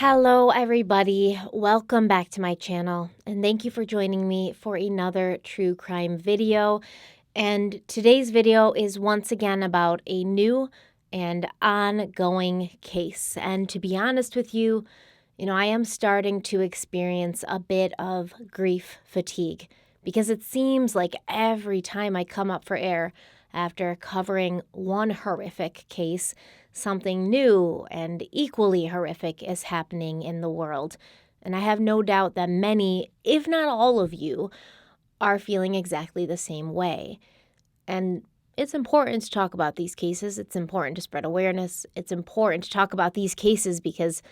Hello, everybody. Welcome back to my channel, and thank you for joining me for another true crime video. And today's video is once again about a new and ongoing case. And to be honest with you, I am starting to experience a bit of grief fatigue because it seems like every time I come up for air after covering one horrific case, something new and equally horrific is happening in the world. And I have no doubt that many, if not all of you, are feeling exactly the same way. And it's important to talk about these cases. It's important to spread awareness. It's important to talk about these cases because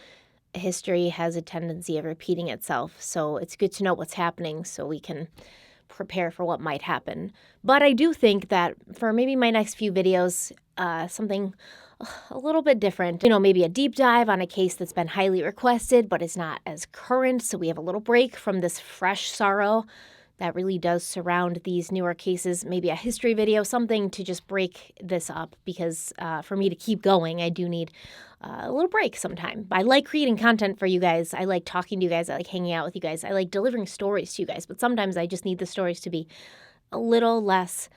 history has a tendency of repeating itself. So it's good to know what's happening so we can prepare for what might happen. But I do think that for maybe my next few videos, something a little bit different, maybe a deep dive on a case that's been highly requested but is not as current, so we have a little break from this fresh sorrow that really does surround these newer cases, maybe a history video, something to just break this up, because for me to keep going, I do need a little break sometime. I like creating content for you guys. I like talking to you guys. I like hanging out with you guys. I like delivering stories to you guys, but sometimes I just need the stories to be a little less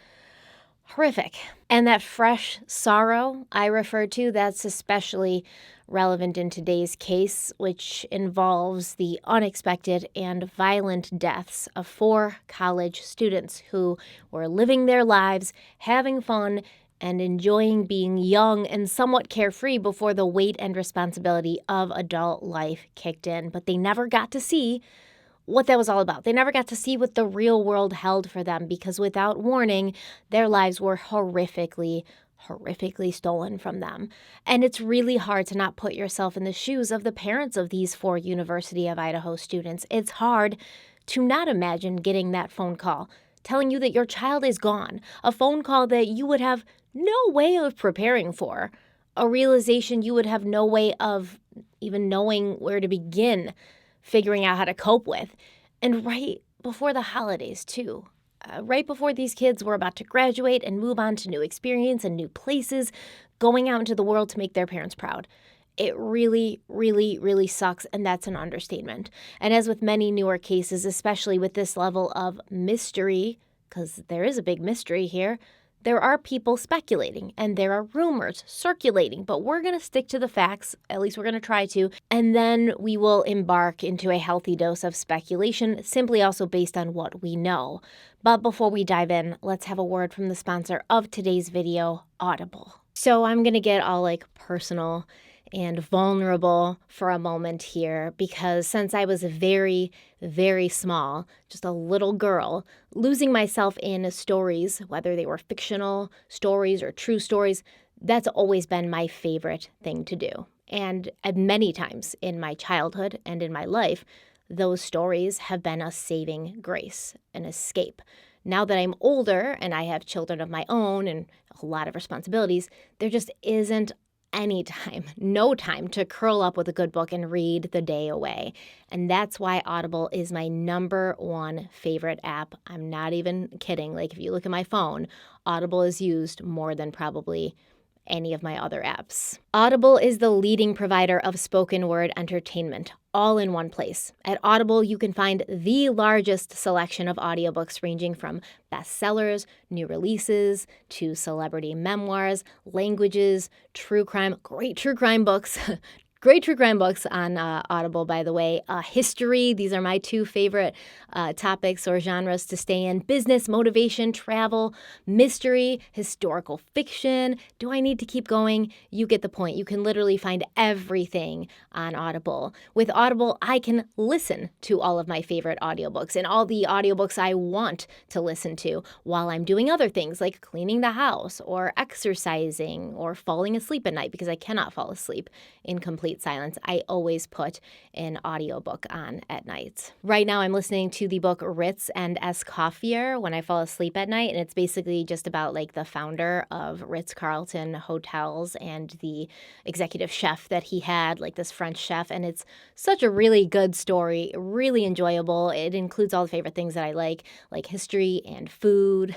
horrific. And that fresh sorrow I refer to, that's especially relevant in today's case, which involves the unexpected and violent deaths of 4 college students who were living their lives, having fun, and enjoying being young and somewhat carefree before the weight and responsibility of adult life kicked in. But they never got to see what that was all about. They never got to see what the real world held for them because without warning, their lives were horrifically stolen from them. And it's really hard to not put yourself in the shoes of the parents of these 4 University of Idaho students. It's hard to not imagine getting that phone call telling you that your child is gone, a phone call that you would have no way of preparing for, a realization you would have no way of even knowing where to begin figuring out how to cope with. And right before the holidays, too. Right before these kids were about to graduate and move on to new experience and new places, going out into the world to make their parents proud. It really, really, really sucks, and that's an understatement. And as with many newer cases, especially with this level of mystery, because there is a big mystery here, there are people speculating and there are rumors circulating, but we're going to stick to the facts, at least we're going to try to, and then we will embark into a healthy dose of speculation, simply also based on what we know. But before we dive in, let's have a word from the sponsor of today's video, Audible. So I'm going to get all personal and vulnerable for a moment here because since I was very, very small, just a little girl, losing myself in stories, whether they were fictional stories or true stories, that's always been my favorite thing to do. And at many times in my childhood and in my life, those stories have been a saving grace, an escape. Now that I'm older and I have children of my own and a lot of responsibilities, there just isn't no time to curl up with a good book and read the day away. And that's why Audible is my #1 favorite app. I'm not even kidding. If you look at my phone, Audible is used more than probably any of my other apps. Audible is the leading provider of spoken word entertainment, all in one place. At Audible, you can find the largest selection of audiobooks ranging from bestsellers, new releases, to celebrity memoirs, languages, true crime, great true crime books, great true crime books on Audible, by the way. History, these are my 2 favorite topics or genres to stay in. Business, motivation, travel, mystery, historical fiction. Do I need to keep going? You get the point. You can literally find everything on Audible. With Audible, I can listen to all of my favorite audiobooks and all the audiobooks I want to listen to while I'm doing other things like cleaning the house or exercising or falling asleep at night because I cannot fall asleep in complete silence. I always put an audiobook on at night. Right now I'm listening to the book Ritz and Escoffier when I fall asleep at night, and it's basically just about the founder of Ritz-Carlton hotels and the executive chef that he had, this French chef, and it's such a really good story, really enjoyable. It includes all the favorite things that I like history and food.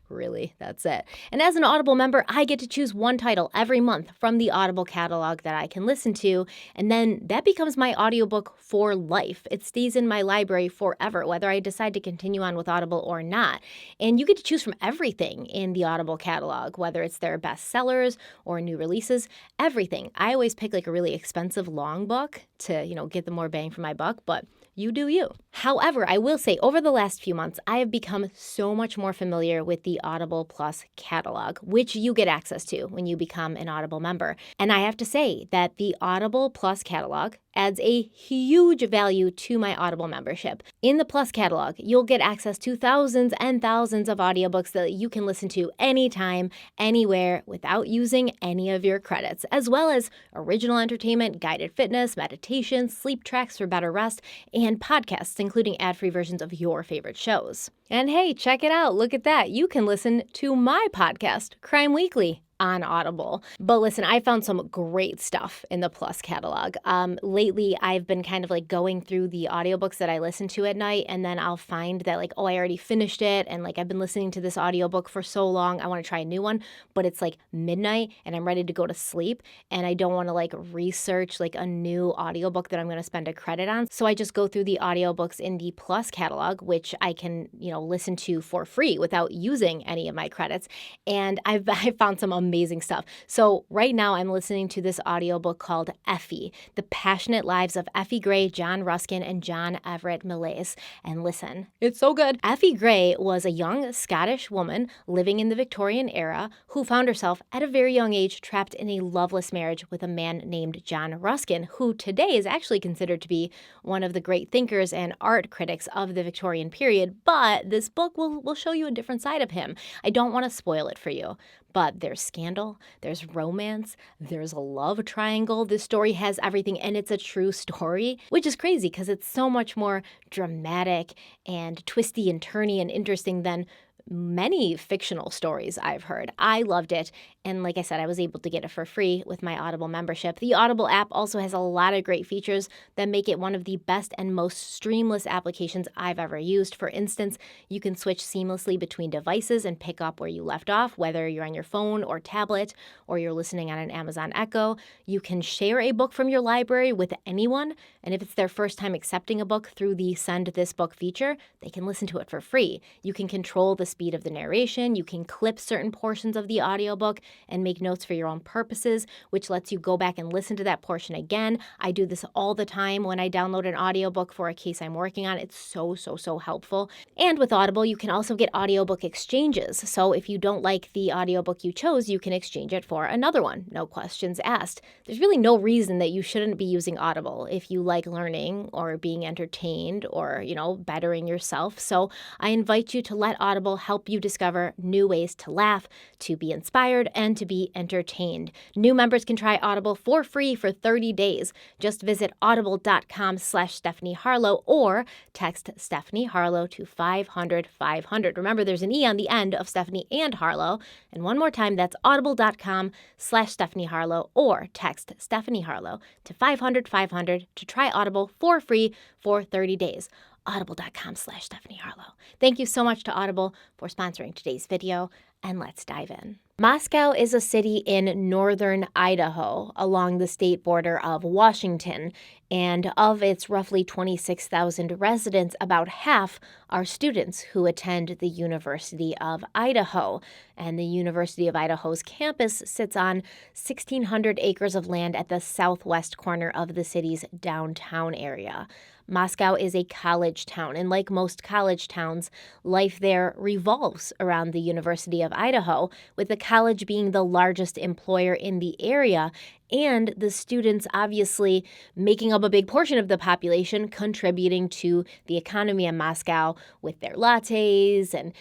Really, that's it. And as an Audible member, I get to choose one title every month from the Audible catalog that I can listen to to, and then that becomes my audiobook for life. It stays in my library forever, whether I decide to continue on with Audible or not. And you get to choose from everything in the Audible catalog, whether it's their bestsellers or new releases, everything. I always pick like a really expensive long book to, get the more bang for my buck, but you do you. However, I will say over the last few months, I have become so much more familiar with the Audible Plus catalog, which you get access to when you become an Audible member. And I have to say that the Audible Plus catalog adds a huge value to my Audible membership. In the Plus catalog, you'll get access to thousands and thousands of audiobooks that you can listen to anytime, anywhere, without using any of your credits, as well as original entertainment, guided fitness, meditation, sleep tracks for better rest, and podcasts, including ad-free versions of your favorite shows. And hey, check it out. Look at that. You can listen to my podcast, Crime Weekly, on Audible. But listen, I found some great stuff in the Plus catalog. Lately, I've been kind of like going through the audiobooks that I listen to at night, and then I'll find that like, oh, I already finished it, and like I've been listening to this audiobook for so long, I want to try a new one, but it's like midnight and I'm ready to go to sleep, and I don't want to like research like a new audiobook that I'm going to spend a credit on. So I just go through the audiobooks in the Plus catalog, which I can, listen to for free without using any of my credits. And I found some amazing stuff. So right now I'm listening to this audiobook called Effie, The Passionate Lives of Effie Gray, John Ruskin, and John Everett Millais. And listen, it's so good. Effie Gray was a young Scottish woman living in the Victorian era who found herself at a very young age trapped in a loveless marriage with a man named John Ruskin, who today is actually considered to be one of the great thinkers and art critics of the Victorian period. But this book will show you a different side of him. I don't want to spoil it for you. But there's scandal, there's romance, there's a love triangle. This story has everything, and it's a true story, which is crazy because it's so much more dramatic and twisty and turny and interesting than many fictional stories I've heard. I loved it. And like I said, I was able to get it for free with my Audible membership. The Audible app also has a lot of great features that make it one of the best and most streamless applications I've ever used. For instance, you can switch seamlessly between devices and pick up where you left off, whether you're on your phone or tablet, or you're listening on an Amazon Echo. You can share a book from your library with anyone, and if it's their first time accepting a book through the Send This Book feature, they can listen to it for free. You can control the speed of the narration, you can clip certain portions of the audiobook and make notes for your own purposes, which lets you go back and listen to that portion again. I do this all the time when I download an audiobook for a case I'm working on. It's so helpful. And with Audible, you can also get audiobook exchanges. So if you don't like the audiobook you chose, you can exchange it for another one. No questions asked. There's really no reason that you shouldn't be using Audible if you like learning or being entertained or, bettering yourself. So I invite you to let Audible help you discover new ways to laugh, to be inspired, and to be entertained. New members can try Audible for free for 30 days. Just visit audible.com/stephanieharlowe or text Stephanie Harlowe to 500-500. Remember, there's an E on the end of Stephanie and Harlowe. And one more time, that's audible.com/stephanieharlowe or text Stephanie Harlowe to 500-500 to try Audible for free for 30 days. Audible.com/stephanieharlowe. Thank you so much to Audible for sponsoring today's video, and let's dive in. Moscow is a city in northern Idaho along the state border of Washington, and of its roughly 26,000 residents, about half are students who attend the University of Idaho. And the University of Idaho's campus sits on 1,600 acres of land at the southwest corner of the city's downtown area. Moscow is a college town, and like most college towns, life there revolves around the University of Idaho, with the college being the largest employer in the area, and the students obviously making up a big portion of the population, contributing to the economy in Moscow with their lattes and,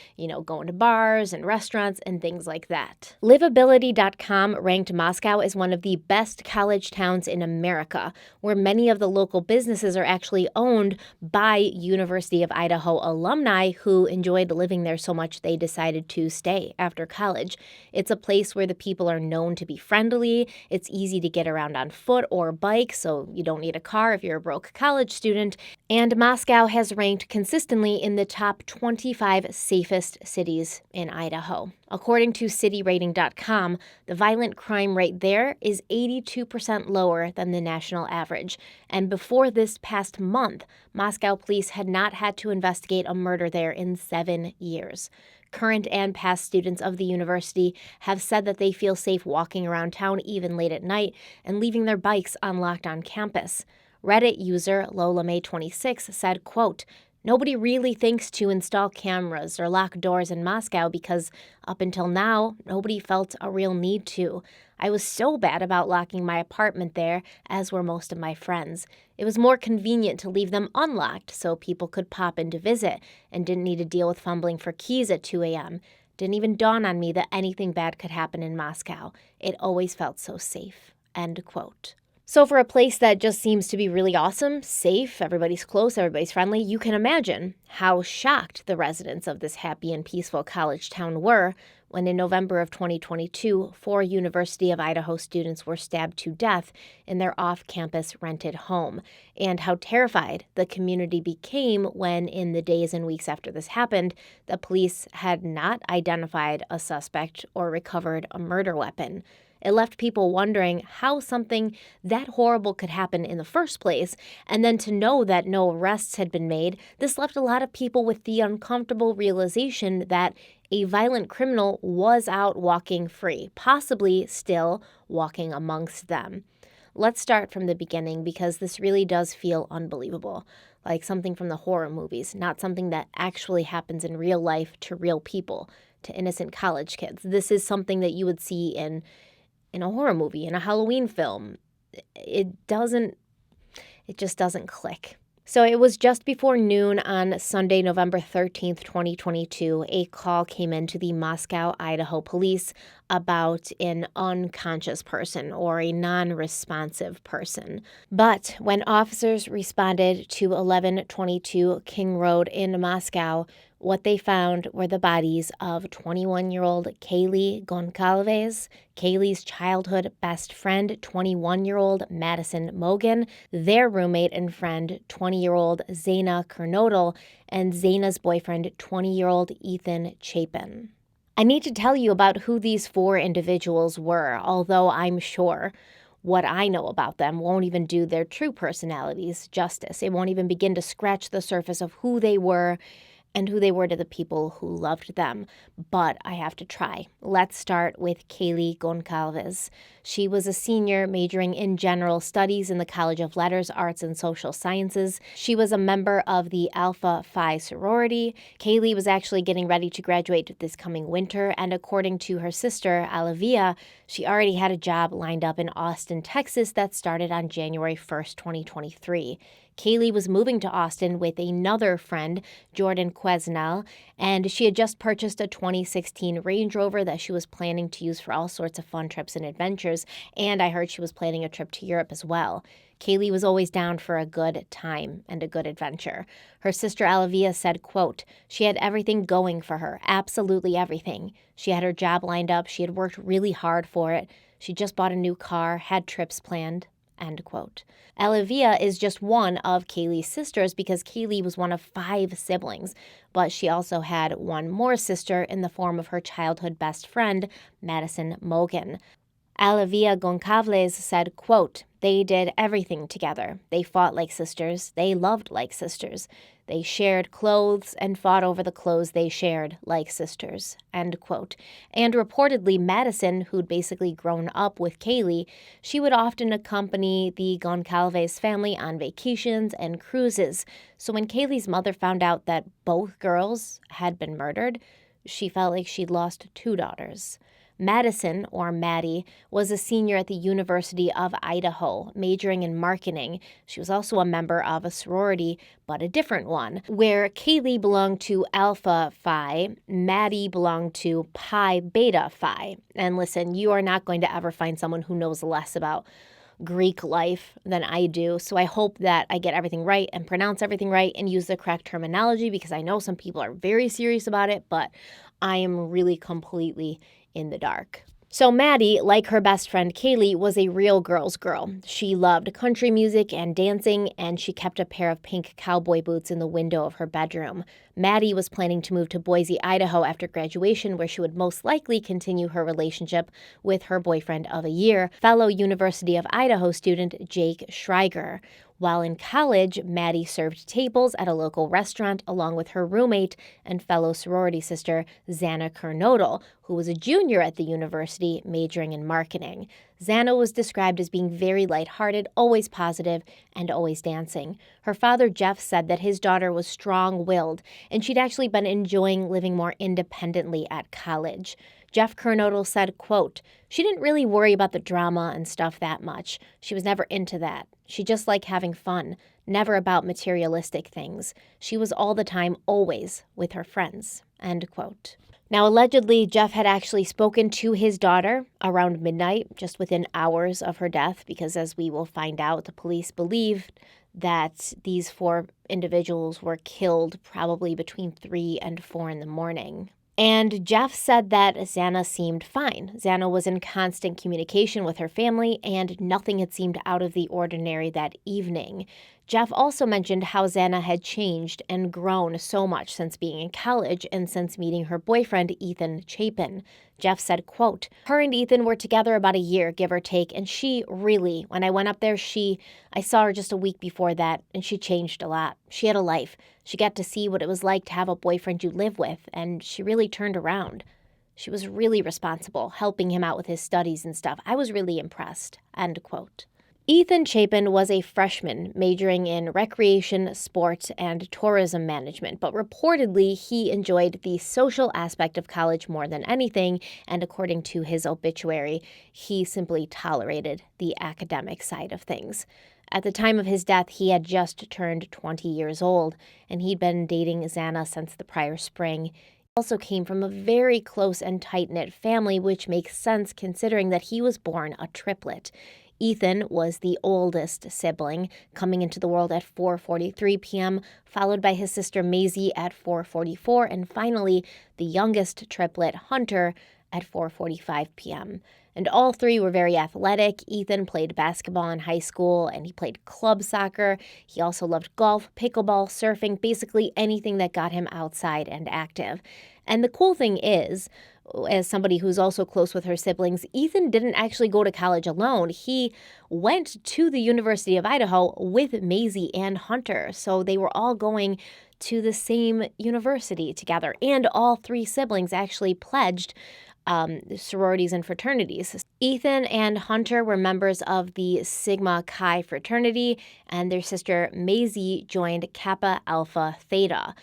going to bars and restaurants and things like that. Livability.com ranked Moscow as one of the best college towns in America, where many of the local businesses are actually owned by University of Idaho alumni who enjoyed living there so much they decided to stay after college. It's a place where the people are known to be friendly, it's easy easy to get around on foot or bike, so you don't need a car if you're a broke college student. And Moscow has ranked consistently in the top 25 safest cities in Idaho. According to cityrating.com, the violent crime rate there is 82% lower than the national average. And before this past month, Moscow police had not had to investigate a murder there in 7 years. Current and past students of the university have said that they feel safe walking around town even late at night and leaving their bikes unlocked on campus. Reddit user LolaMay26 said, quote, "Nobody really thinks to install cameras or lock doors in Moscow because up until now, nobody felt a real need to. I was so bad about locking my apartment there, as were most of my friends. It was more convenient to leave them unlocked so people could pop in to visit and didn't need to deal with fumbling for keys at 2 a.m. Didn't even dawn on me that anything bad could happen in Moscow. It always felt so safe." End quote. So for a place that just seems to be really awesome, safe, everybody's close, everybody's friendly, you can imagine how shocked the residents of this happy and peaceful college town were when in November of 2022, 4 University of Idaho students were stabbed to death in their off-campus rented home, and how terrified the community became when, in the days and weeks after this happened, the police had not identified a suspect or recovered a murder weapon. It left people wondering how something that horrible could happen in the first place, and then to know that no arrests had been made, this left a lot of people with the uncomfortable realization that a violent criminal was out walking free, possibly still walking amongst them. Let's start from the beginning because this really does feel unbelievable, like something from the horror movies, not something that actually happens in real life to real people, to innocent college kids. This is something that you would see in a horror movie, in a Halloween film. It just doesn't click. So it was just before noon on Sunday, November 13th, 2022, a call came in to the Moscow, Idaho police about an unconscious person or a non-responsive person. But when officers responded to 1122 King Road in Moscow, what they found were the bodies of 21-year-old Kaylee Goncalves, Kaylee's childhood best friend, 21-year-old Madison Mogan, their roommate and friend, 20-year-old Zaina Kernodle, and Zaina's boyfriend, 20-year-old Ethan Chapin. I need to tell you about who these 4 individuals were, although I'm sure what I know about them won't even do their true personalities justice. It won't even begin to scratch the surface of who they were and who they were to the people who loved them. But I have to try. Let's start with Kaylee Goncalves. She was a senior majoring in general studies in the College of Letters, Arts, and Social Sciences. She was a member of the Alpha Phi sorority. Kaylee was actually getting ready to graduate this coming winter, and according to her sister, Olivia, she already had a job lined up in Austin, Texas that started on January 1st, 2023. Kaylee was moving to Austin with another friend, Jordan Quesnel, and she had just purchased a 2016 Range Rover that she was planning to use for all sorts of fun trips and adventures, and I heard she was planning a trip to Europe as well. Kaylee was always down for a good time and a good adventure. Her sister Olivia said, quote, "She had everything going for her, absolutely everything. She had her job lined up, she had worked really hard for it, she just bought a new car, had trips planned." End quote. Olivia is just one of Kaylee's sisters because Kaylee was one of 5 siblings, but she also had one more sister in the form of her childhood best friend, Madison Mogan. Olivia Goncalves said, quote, "They did everything together. They fought like sisters. They loved like sisters. They shared clothes and fought over the clothes they shared like sisters." End quote. And reportedly, Madison, who'd basically grown up with Kaylee, she would often accompany the Goncalves family on vacations and cruises. So when Kaylee's mother found out that both girls had been murdered, she felt like she'd lost 2 daughters. Madison, or Maddie, was a senior at the University of Idaho, majoring in marketing. She was also a member of a sorority, but a different one, where Kaylee belonged to Alpha Phi, Maddie belonged to Pi Beta Phi. And listen, you are not going to ever find someone who knows less about Greek life than I do, so I hope that I get everything right and pronounce everything right and use the correct terminology because I know some people are very serious about it, but I am really completely in the dark. So Maddie, like her best friend Kaylee, was a real girl's girl. She loved country music and dancing, and she kept a pair of pink cowboy boots in the window of her bedroom. Maddie was planning to move to Boise, Idaho after graduation, where she would most likely continue her relationship with her boyfriend of a year, fellow University of Idaho student Jake Schreiger. While in college, Maddie served tables at a local restaurant along with her roommate and fellow sorority sister, Xana Kernodle, who was a junior at the university majoring in marketing. Xana was described as being very lighthearted, always positive, and always dancing. Her father, Jeff, said that his daughter was strong-willed, and she'd actually been enjoying living more independently at college. Jeff Kernodle said, quote, "She didn't really worry about the drama and stuff that much. She was never into that. She just liked having fun, never about materialistic things. She was all the time, always, with her friends," end quote. Now, allegedly, Jeff had actually spoken to his daughter around midnight, just within hours of her death, because as we will find out, the police believed that these 4 individuals were killed probably between 3 and 4 in the morning. And Jeff said that Xana seemed fine. Xana was in constant communication with her family, and nothing had seemed out of the ordinary that evening. Jeff also mentioned how Xana had changed and grown so much since being in college and since meeting her boyfriend, Ethan Chapin. Jeff said, quote, "Her and Ethan were together about a year, give or take, and she really, when I went up there, I saw her just a week before that, and she changed a lot. She had a life. She got to see what it was like to have a boyfriend you live with, and she really turned around. She was really responsible, helping him out with his studies and stuff. I was really impressed," end quote. Ethan Chapin was a freshman majoring in recreation, sports, and tourism management, but reportedly he enjoyed the social aspect of college more than anything, and according to his obituary, he simply tolerated the academic side of things. At the time of his death, he had just turned 20 years old, and he'd been dating Xana since the prior spring. He also came from a very close and tight-knit family, which makes sense considering that he was born a triplet. Ethan was the oldest sibling, coming into the world at 4:43 p.m., followed by his sister Maisie at 4:44, and finally the youngest triplet, Hunter, at 4:45 p.m. And all 3 were very athletic. Ethan played basketball in high school, and he played club soccer. He also loved golf, pickleball, surfing, basically anything that got him outside and active. And the cool thing is, as somebody who's also close with her siblings, Ethan didn't actually go to college alone. He went to the University of Idaho with Maisie and Hunter. So they were all going to the same university together. And all 3 siblings actually pledged sororities and fraternities. Ethan and Hunter were members of the Sigma Chi fraternity, and their sister Maisie joined Kappa Alpha Theta.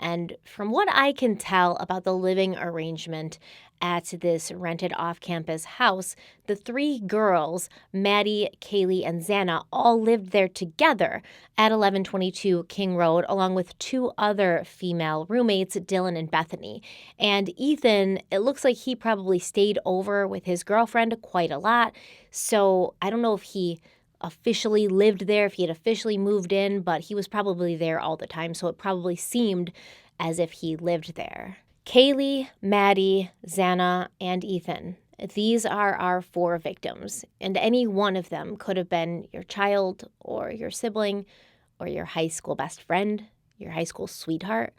And from what I can tell about the living arrangement at this rented off-campus house, the 3 girls, Maddie, Kaylee, and Xana, all lived there together at 1122 King Road, along with 2 other female roommates, Dylan and Bethany. And Ethan, it looks like he probably stayed over with his girlfriend quite a lot, so I don't know if he officially lived there, if he had officially moved in, but he was probably there all the time, so it probably seemed as if he lived there. Kaylee, Maddie, Xana, and Ethan. These are our 4 victims, and any one of them could have been your child or your sibling or your high school best friend, your high school sweetheart.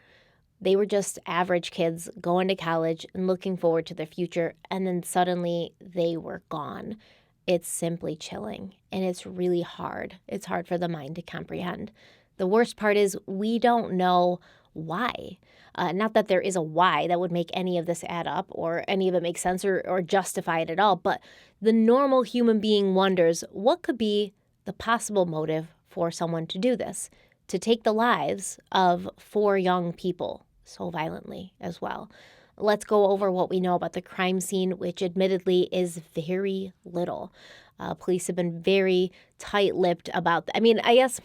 They were just average kids going to college and looking forward to their future, and then suddenly they were gone. It's simply chilling, and it's really hard. It's hard for the mind to comprehend. The worst part is we don't know why. Not that there is a why that would make any of this add up or any of it make sense or justify it at all, but the normal human being wonders what could be the possible motive for someone to do this, to take the lives of 4 young people so violently as well. Let's go over what we know about the crime scene, which admittedly is very little. Police have been very tight-lipped about that. I mean, I guess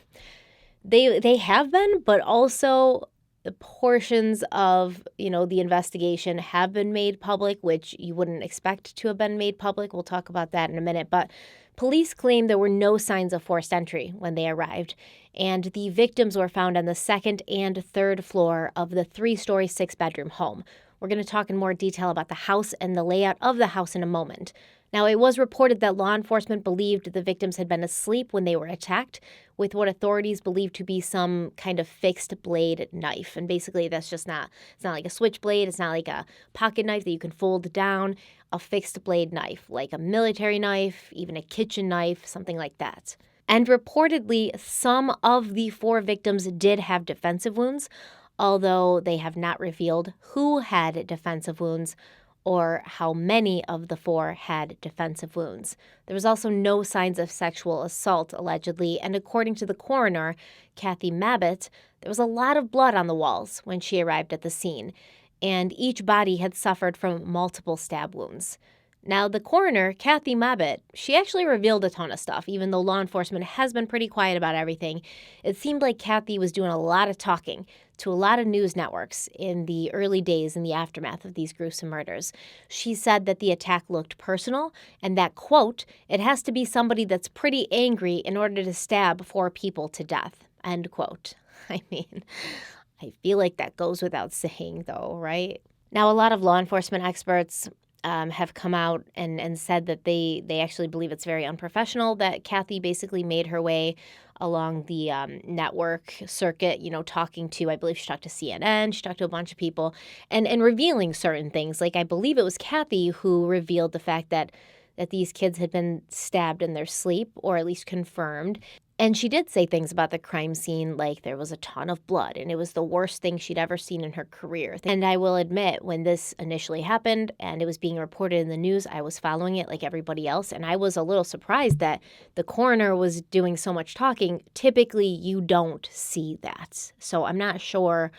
they have been, but also the portions of, the investigation have been made public, which you wouldn't expect to have been made public. We'll talk about that in a minute. But police claim there were no signs of forced entry when they arrived, and the victims were found on the 2nd and 3rd floor of the 3-story, 6-bedroom home. We're going to talk in more detail about the house and the layout of the house in a moment. Now, it was reported that law enforcement believed the victims had been asleep when they were attacked with what authorities believed to be some kind of fixed blade knife. And basically, it's not like a switchblade. It's not like a pocket knife that you can fold down. A fixed blade knife, like a military knife, even a kitchen knife, something like that. And reportedly, some of the 4 victims did have defensive wounds, although they have not revealed who had defensive wounds or how many of the 4 had defensive wounds. There was also no signs of sexual assault, allegedly, and according to the coroner, Kathy Mabbitt, there was a lot of blood on the walls when she arrived at the scene, and each body had suffered from multiple stab wounds. Now, the coroner, Kathy Mabbitt, she actually revealed a ton of stuff, even though law enforcement has been pretty quiet about everything. It seemed like Kathy was doing a lot of talking to a lot of news networks in the early days in the aftermath of these gruesome murders. She said that the attack looked personal and that, quote, it has to be somebody that's pretty angry in order to stab 4 people to death, end quote. I mean, I feel like that goes without saying, though, right? Now, a lot of law enforcement experts have come out and said that they actually believe it's very unprofessional that Kathy basically made her way along the network circuit, talking to, I believe she talked to CNN, she talked to a bunch of people, and revealing certain things. Like, I believe it was Kathy who revealed the fact that these kids had been stabbed in their sleep, or at least confirmed. And she did say things about the crime scene, like there was a ton of blood, and it was the worst thing she'd ever seen in her career. And I will admit, when this initially happened and it was being reported in the news, I was following it like everybody else, and I was a little surprised that the coroner was doing so much talking. Typically, you don't see that. So I'm not sure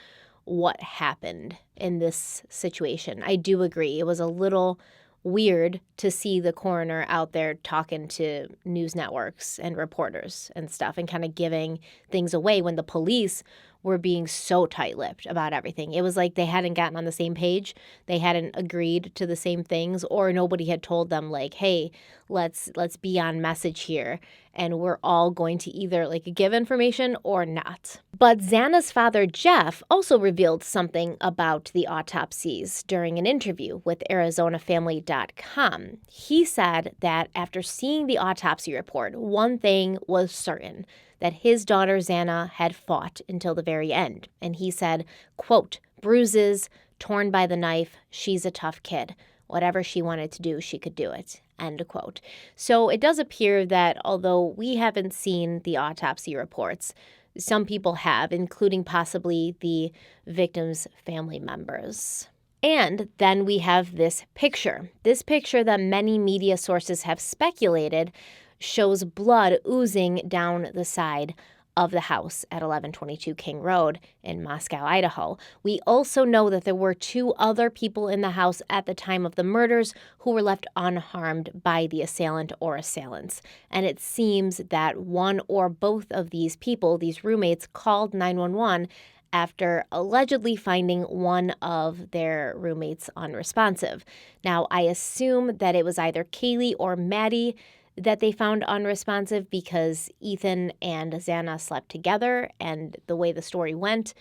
what happened in this situation. I do agree. It was a little weird to see the coroner out there talking to news networks and reporters and stuff and kind of giving things away when the police were being so tight-lipped about everything. It was like they hadn't gotten on the same page, they hadn't agreed to the same things, or nobody had told them, like, hey, let's be on message here, and we're all going to either give information or not. But Xana's father, Jeff, also revealed something about the autopsies during an interview with ArizonaFamily.com. He said that after seeing the autopsy report, one thing was certain, that his daughter Xana had fought until the very end. And he said, quote, bruises, torn by the knife, she's a tough kid. Whatever she wanted to do, she could do it, end quote. So it does appear that although we haven't seen the autopsy reports, some people have, including possibly the victims' family members. And then we have this picture that many media sources have speculated shows blood oozing down the side of the house at 1122 King Road in Moscow, Idaho. We also know that there were 2 other people in the house at the time of the murders who were left unharmed by the assailant or assailants. And it seems that one or both of these people, these roommates, called 911 after allegedly finding one of their roommates unresponsive. Now, I assume that it was either Kaylee or Maddie that they found unresponsive because Ethan and Xana slept together, and the way the story went,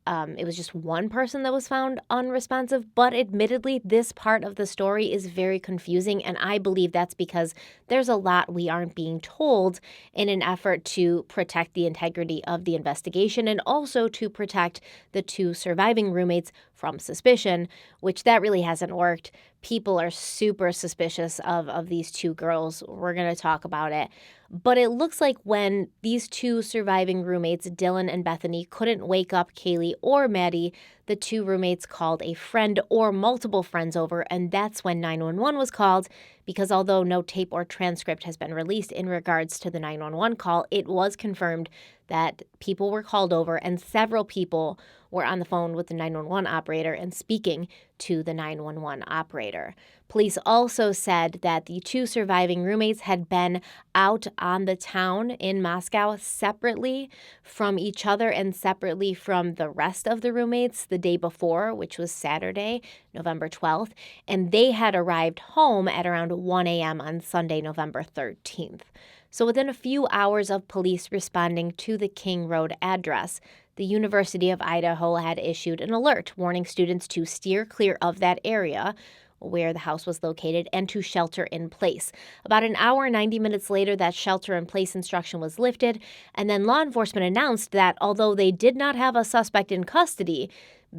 it was just one person that was found unresponsive. But admittedly, this part of the story is very confusing, and I believe that's because there's a lot we aren't being told in an effort to protect the integrity of the investigation and also to protect the 2 surviving roommates from suspicion, which that really hasn't worked. People are super suspicious of these 2 girls. We're going to talk about it. But it looks like when these 2 surviving roommates, Dylan and Bethany, couldn't wake up Kaylee or Maddie, the 2 roommates called a friend or multiple friends over, and that's when 911 was called, because although no tape or transcript has been released in regards to the 911 call, it was confirmed that people were called over and several people were on the phone with the 911 operator and speaking to the 911 operator. Police also said that the 2 surviving roommates had been out on the town in Moscow separately from each other and separately from the rest of the roommates the day before, which was Saturday, November 12th, and they had arrived home at around 1 a.m. on Sunday, November 13th. So within a few hours of police responding to the King Road address, the University of Idaho had issued an alert warning students to steer clear of that area where the house was located and to shelter in place. About an hour and 90 minutes later, that shelter in place instruction was lifted, and then law enforcement announced that although they did not have a suspect in custody,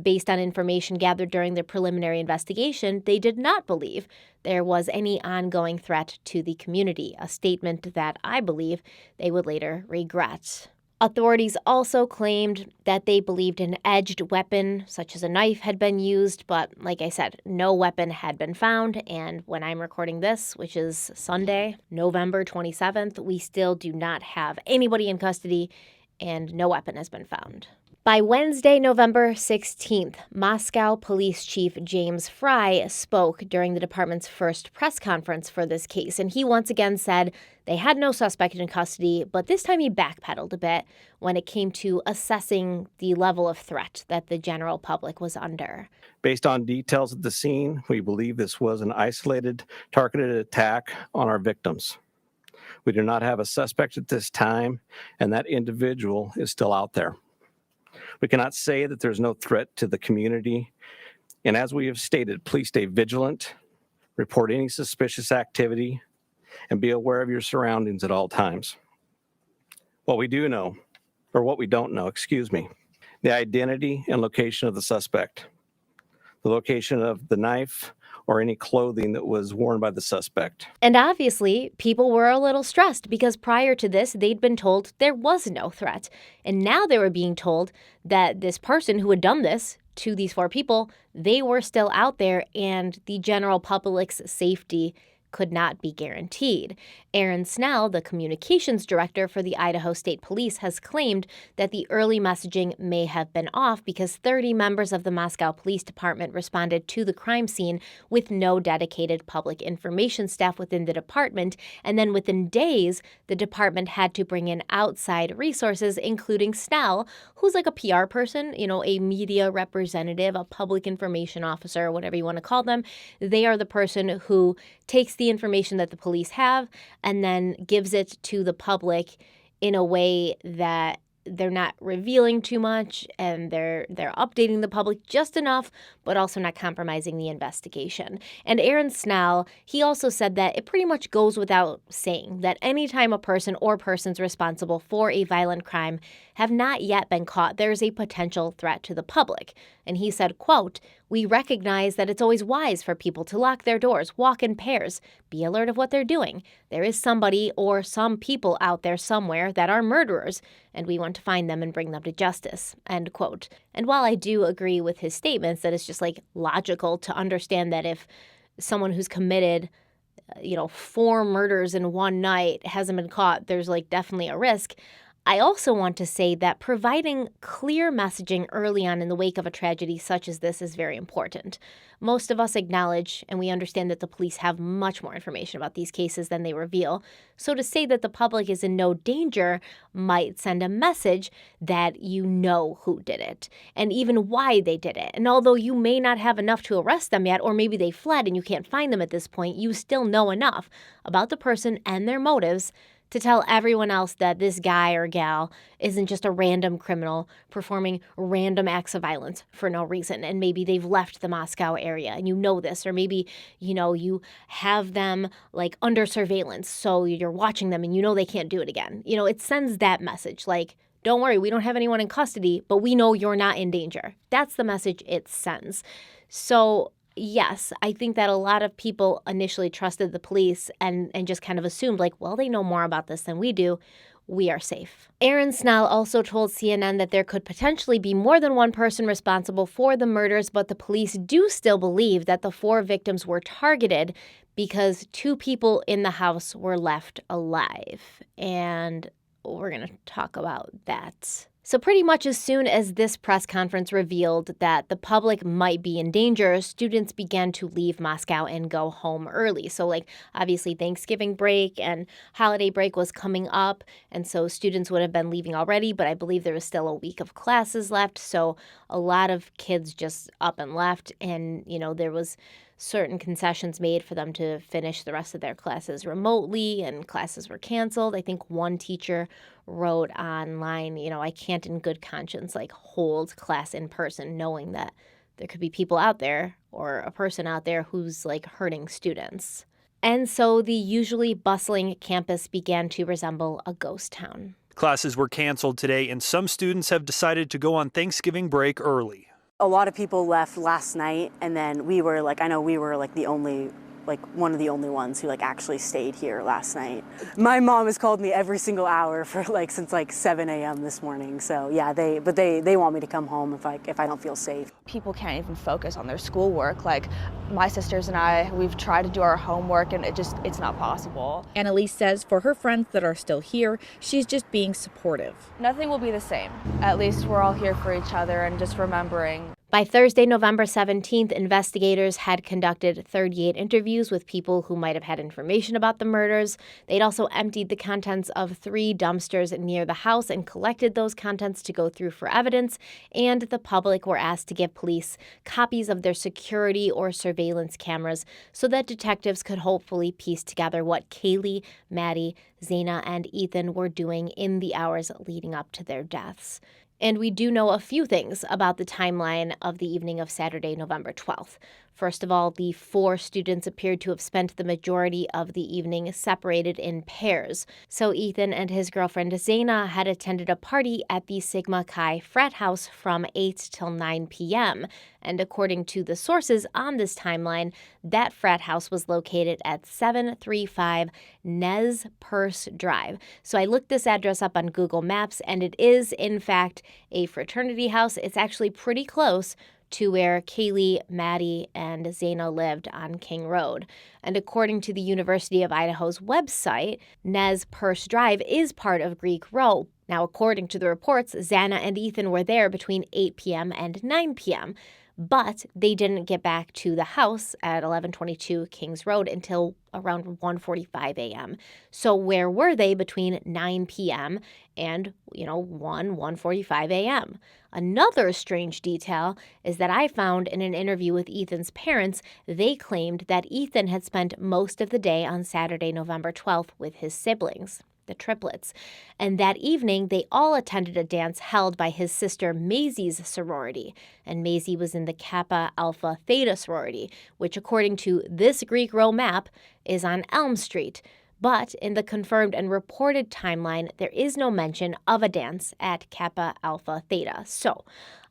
based on information gathered during their preliminary investigation, they did not believe there was any ongoing threat to the community, a statement that I believe they would later regret. Authorities also claimed that they believed an edged weapon, such as a knife, had been used, but like I said, no weapon had been found. And when I'm recording this, which is Sunday, November 27th, we still do not have anybody in custody and no weapon has been found. By Wednesday, November 16th, Moscow Police Chief James Fry spoke during the department's first press conference for this case, and he once again said they had no suspect in custody, but this time he backpedaled a bit when it came to assessing the level of threat that the general public was under. Based on details of the scene, we believe this was an isolated, targeted attack on our victims. We do not have a suspect at this time, and that individual is still out there. We cannot say that there's no threat to the community. And as we have stated, please stay vigilant, report any suspicious activity, and be aware of your surroundings at all times. What we don't know, the identity and location of the suspect, the location of the knife, or any clothing that was worn by the suspect. And obviously, people were a little stressed because prior to this, they'd been told there was no threat. And now they were being told that this person who had done this to these 4 people, they were still out there and the general public's safety could not be guaranteed. Aaron Snell, the communications director for the Idaho State Police, has claimed that the early messaging may have been off because 30 members of the Moscow Police Department responded to the crime scene with no dedicated public information staff within the department, and then within days, the department had to bring in outside resources, including Snell, who's like a PR person, a media representative, a public information officer, whatever you want to call them. They are the person who takes the information that the police have and then gives it to the public in a way that they're not revealing too much and they're updating the public just enough, but also not compromising the investigation. And Aaron Snell, he also said that it pretty much goes without saying that anytime a person or persons responsible for a violent crime have not yet been caught, there's a potential threat to the public. And he said, quote, "We recognize that it's always wise for people to lock their doors, walk in pairs, be alert of what they're doing. There is somebody or some people out there somewhere that are murderers, and we want to find them and bring them to justice," end quote. And while I do agree with his statements that it's just logical to understand that if someone who's committed 4 murders in one night hasn't been caught, there's definitely a risk. I also want to say that providing clear messaging early on in the wake of a tragedy such as this is very important. Most of us acknowledge and we understand that the police have much more information about these cases than they reveal. So to say that the public is in no danger might send a message that you know who did it and even why they did it. And although you may not have enough to arrest them yet, or maybe they fled and you can't find them at this point, you still know enough about the person and their motives to tell everyone else that this guy or gal isn't just a random criminal performing random acts of violence for no reason. And maybe they've left the Moscow area and you know this, or maybe, you have them under surveillance. So you're watching them and you know they can't do it again. It sends that message don't worry, we don't have anyone in custody, but we know you're not in danger. That's the message it sends. So yes, I think that a lot of people initially trusted the police and just kind of assumed they know more about this than we do. We are safe. Aaron Snell also told CNN that there could potentially be more than one person responsible for the murders, but the police do still believe that the 4 victims were targeted because 2 people in the house were left alive. And we're going to talk about that. So pretty much as soon as this press conference revealed that the public might be in danger, students began to leave Moscow and go home early. So obviously Thanksgiving break and holiday break was coming up. And so students would have been leaving already, but I believe there was still a week of classes left. So a lot of kids just up and left. And, there was certain concessions made for them to finish the rest of their classes remotely, and classes were canceled. I think one teacher wrote online, I can't in good conscience hold class in person knowing that there could be people out there or a person out there who's hurting students. And so the usually bustling campus began to resemble a ghost town. Classes were canceled today, and some students have decided to go on Thanksgiving break early. A lot of people left last night, and then I know we were one of the only ones who actually stayed here last night. My mom has called me every single hour for since 7 a.m. this morning. So yeah, they want me to come home if I don't feel safe. People can't even focus on their schoolwork. My sisters and I, we've tried to do our homework, and it's not possible. Annalise says for her friends that are still here, she's just being supportive. Nothing will be the same. At least we're all here for each other and just remembering. By Thursday, November 17th, investigators had conducted 38 interviews with people who might have had information about the murders. They'd also emptied the contents of 3 dumpsters near the house and collected those contents to go through for evidence. And the public were asked to give police copies of their security or surveillance cameras so that detectives could hopefully piece together what Kaylee, Maddie, Zana, and Ethan were doing in the hours leading up to their deaths. And we do know a few things about the timeline of the evening of Saturday, November 12th. First of all, the 4 students appeared to have spent the majority of the evening separated in pairs. So Ethan and his girlfriend Zana had attended a party at the Sigma Chi frat house from 8 till 9 p.m. And according to the sources on this timeline, that frat house was located at 735 Nez Perce Drive. So I looked this address up on Google Maps, and it is, in fact, a fraternity house. It's actually pretty close to where Kaylee, Maddie, and Zana lived on King Road. And according to the University of Idaho's website, Nez Perce Drive is part of Greek Row. Now, according to the reports, Zana and Ethan were there between 8 p.m. and 9 p.m., but they didn't get back to the house at 1122 Kings Road until around 1:45 a.m. So where were they between 9 p.m. and, 1:45 a.m.? Another strange detail is that I found in an interview with Ethan's parents, they claimed that Ethan had spent most of the day on Saturday, November 12th with his siblings, the triplets. And that evening, they all attended a dance held by his sister Maisie's sorority. And Maisie was in the Kappa Alpha Theta sorority, which according to this Greek Row map is on Elm Street. But in the confirmed and reported timeline, there is no mention of a dance at Kappa Alpha Theta. So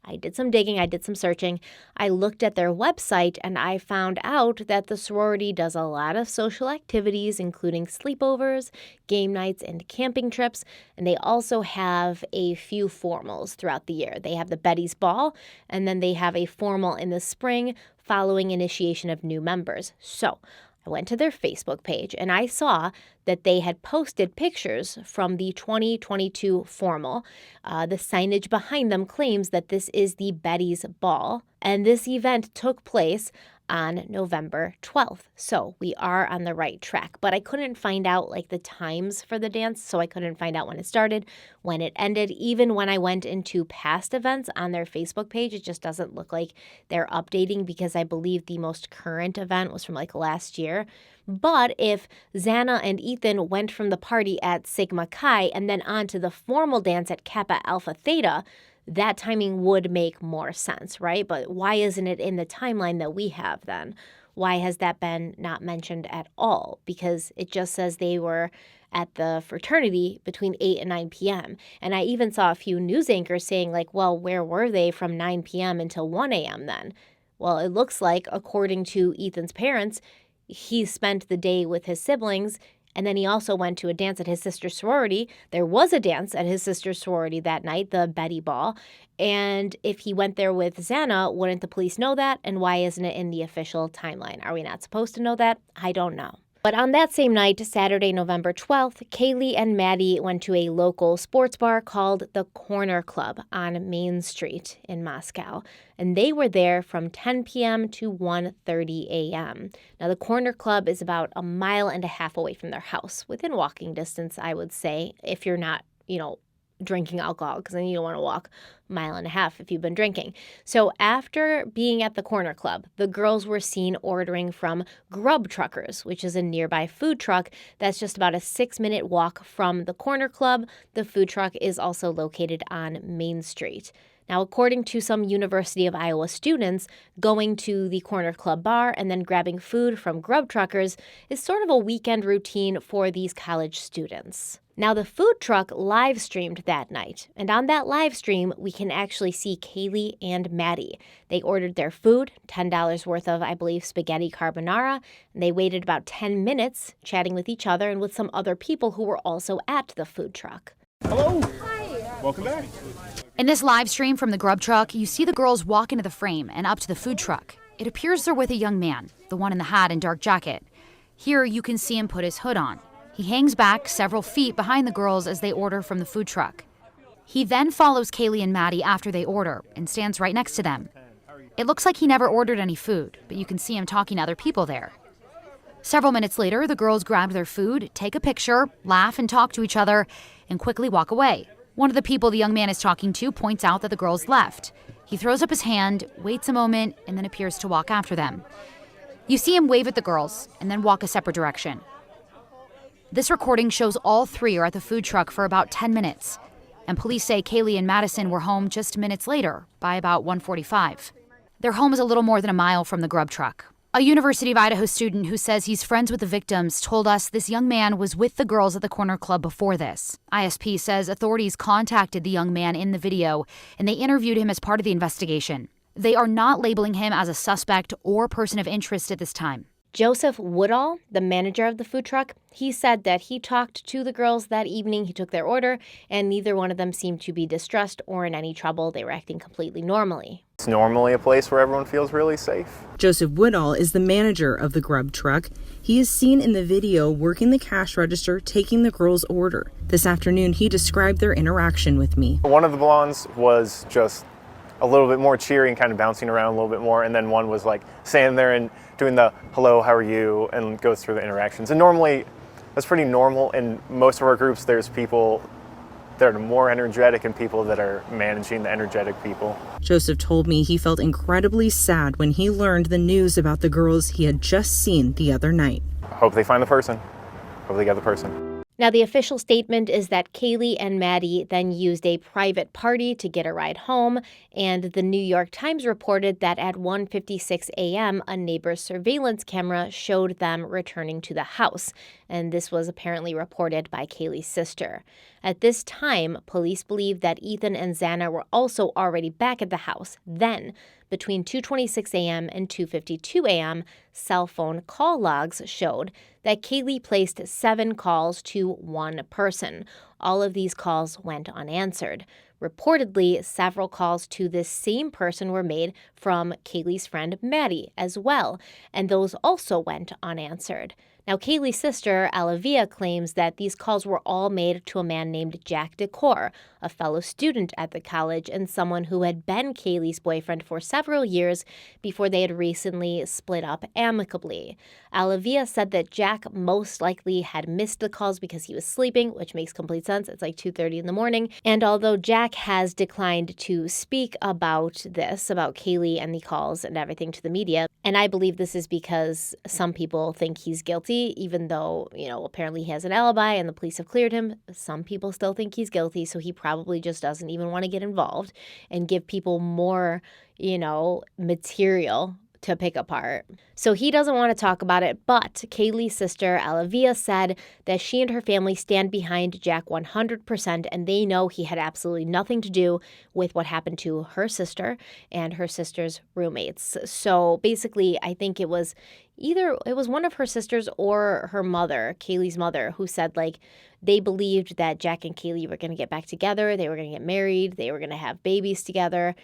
I did some digging, I did some searching. I looked at their website and I found out that the sorority does a lot of social activities, including sleepovers, game nights, and camping trips. And they also have a few formals throughout the year. They have the Betty's Ball, and then they have a formal in the spring following initiation of new members. So I went to their Facebook page and I saw that they had posted pictures from the 2022 formal. The signage behind them claims that this is the Betty's Ball, and this event took place on November 12th. So we are on the right track, but I couldn't find out the times for the dance, so I couldn't find out when it started, when it ended. Even when I went into past events on their Facebook page, it just doesn't look like they're updating because I believe the most current event was from last year. But if Zana and Ethan went from the party at Sigma Chi and then on to the formal dance at Kappa Alpha Theta, that timing would make more sense, right? But why isn't it in the timeline that we have then? Why has that been not mentioned at all? Because it just says they were at the fraternity between 8 and 9 p.m. And I even saw a few news anchors saying well, where were they from 9 p.m. until 1 a.m. then? Well, it looks like, according to Ethan's parents, he spent the day with his siblings, and then he also went to a dance at his sister's sorority. There was a dance at his sister's sorority that night, the Betty Ball. And if he went there with Zana, wouldn't the police know that? And why isn't it in the official timeline? Are we not supposed to know that? I don't know. But on that same night, Saturday, November 12th, Kaylee and Maddie went to a local sports bar called the Corner Club on Main Street in Moscow. And they were there from 10 p.m. to 1:30 a.m. Now, the Corner Club is about a mile and a half away from their house, within walking distance, I would say, if you're not, drinking alcohol, because then you don't want to walk a mile and a half if you've been drinking. So after being at the corner club, the girls were seen ordering from Grub Truckers, which is a nearby food truck that's just about a 6-minute walk from the corner club. The food truck is also located on Main Street. Now, according to some University of Iowa students, going to the corner club bar and then grabbing food from Grub Truckers is sort of a weekend routine for these college students. Now, the food truck live streamed that night, and on that live stream, we can actually see Kaylee and Maddie. They ordered their food, $10 worth of, I believe, spaghetti carbonara, and they waited about 10 minutes chatting with each other and with some other people who were also at the food truck. Hello. Hi. Welcome back. In this live stream from the Grub truck, you see the girls walk into the frame and up to the food truck. It appears they're with a young man, the one in the hat and dark jacket. Here you can see him put his hood on. He hangs back several feet behind the girls as they order from the food truck. He then follows Kaylee and Maddie after they order and stands right next to them. It looks like he never ordered any food, but you can see him talking to other people there. Several minutes later, the girls grab their food, take a picture, laugh and talk to each other, and quickly walk away. One of the people the young man is talking to points out that the girls left. He throws up his hand, waits a moment, and then appears to walk after them. You see him wave at the girls and then walk a separate direction. This recording shows all three are at the food truck for about 10 minutes, and police say Kaylee and Madison were home just minutes later, by about 1:45. Their home is a little more than a mile from the Grub truck. A University of Idaho student who says he's friends with the victims told us this young man was with the girls at the corner club before this. ISP says authorities contacted the young man in the video, and they interviewed him as part of the investigation. They are not labeling him as a suspect or person of interest at this time. Joseph Woodall, the manager of the food truck, he said that he talked to the girls that evening. He took their order, and neither one of them seemed to be distressed or in any trouble. They were acting completely normally. It's normally a place where everyone feels really safe. Joseph Woodall is the manager of the Grub truck. He is seen in the video working the cash register, taking the girls' order. This afternoon, he described their interaction with me. One of the blondes was just a little bit more cheery and kind of bouncing around a little bit more, and then one was like standing there and doing the hello, how are you, and goes through the interactions. And normally that's pretty normal. In most of our groups, there's people that are more energetic and people that are managing the energetic people. Joseph told me he felt incredibly sad when he learned the news about the girls he had just seen the other night. I hope they find the person. Hope they get the person. Now, the official statement is that Kaylee and Maddie then used a private party to get a ride home, and the New York Times reported that at 1:56 a.m., a neighbor's surveillance camera showed them returning to the house, and this was apparently reported by Kaylee's sister. At this time, police believe that Ethan and Xana were also already back at the house. Then, between 2:26 a.m. and 2:52 a.m., cell phone call logs showed that Kaylee placed 7 calls to one person. All of these calls went unanswered. Reportedly, several calls to this same person were made from Kaylee's friend Maddie as well, and those also went unanswered. Now, Kaylee's sister, Alavia, claims that these calls were all made to a man named Jack Decor, a fellow student at the college and someone who had been Kaylee's boyfriend for several years before they had recently split up amicably. Alavia said that Jack most likely had missed the calls because he was sleeping, which makes complete sense. It's like 2:30 in the morning. And although Jack has declined to speak about this, about Kaylee and the calls and everything to the media, and I believe this is because some people think he's guilty, even though, apparently he has an alibi and the police have cleared him. Some people still think he's guilty, so he probably just doesn't even want to get involved and give people more, material to pick apart. So he doesn't want to talk about it, but Kaylee's sister, Alavia, said that she and her family stand behind Jack 100%, and they know he had absolutely nothing to do with what happened to her sister and her sister's roommates. So basically, I think it was one of her sisters or her mother, Kaylee's mother, who said, they believed that Jack and Kaylee were going to get back together, they were going to get married, they were going to have babies together.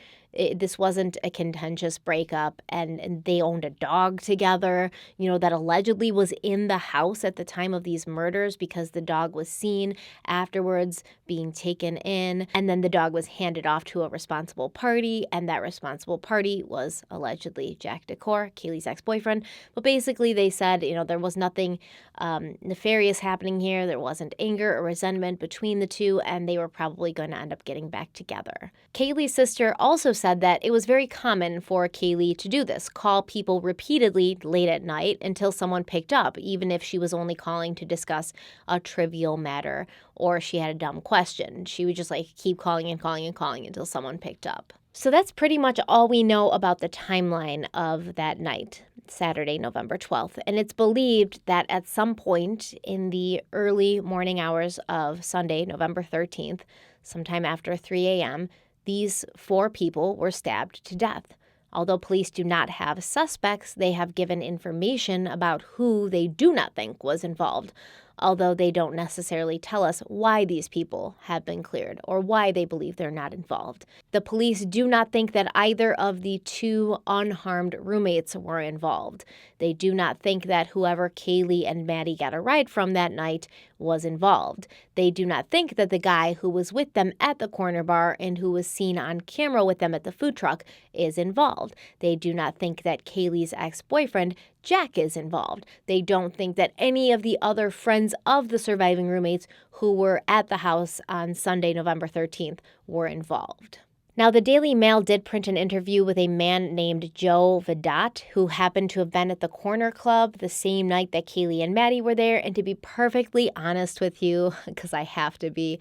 This wasn't a contentious breakup, and they owned a dog together, that allegedly was in the house at the time of these murders because the dog was seen afterwards being taken in, and then the dog was handed off to a responsible party, and that responsible party was allegedly Jack Decor, Kaylee's ex-boyfriend. But But basically they said, there was nothing nefarious happening here. There wasn't anger or resentment between the two, and they were probably going to end up getting back together. Kaylee's sister also said that it was very common for Kaylee to do this, call people repeatedly late at night until someone picked up, even if she was only calling to discuss a trivial matter or she had a dumb question. She would just keep calling and calling and calling until someone picked up. So that's pretty much all we know about the timeline of that night, Saturday, November 12th. And it's believed that at some point in the early morning hours of Sunday, November 13th, sometime after 3 a.m., these 4 people were stabbed to death. Although police do not have suspects, they have given information about who they do not think was involved, although they don't necessarily tell us why these people have been cleared or why they believe they're not involved. The police do not think that either of the 2 unharmed roommates were involved. They do not think that whoever Kaylee and Maddie got a ride from that night was involved. They do not think that the guy who was with them at the corner bar and who was seen on camera with them at the food truck is involved. They do not think that Kaylee's ex-boyfriend, Jack, is involved. They don't think that any of the other friends of the surviving roommates who were at the house on Sunday, November 13th, were involved. Now, the Daily Mail did print an interview with a man named Joe Vedat, who happened to have been at the Corner Club the same night that Kaylee and Maddie were there. And to be perfectly honest with you, because I have to be,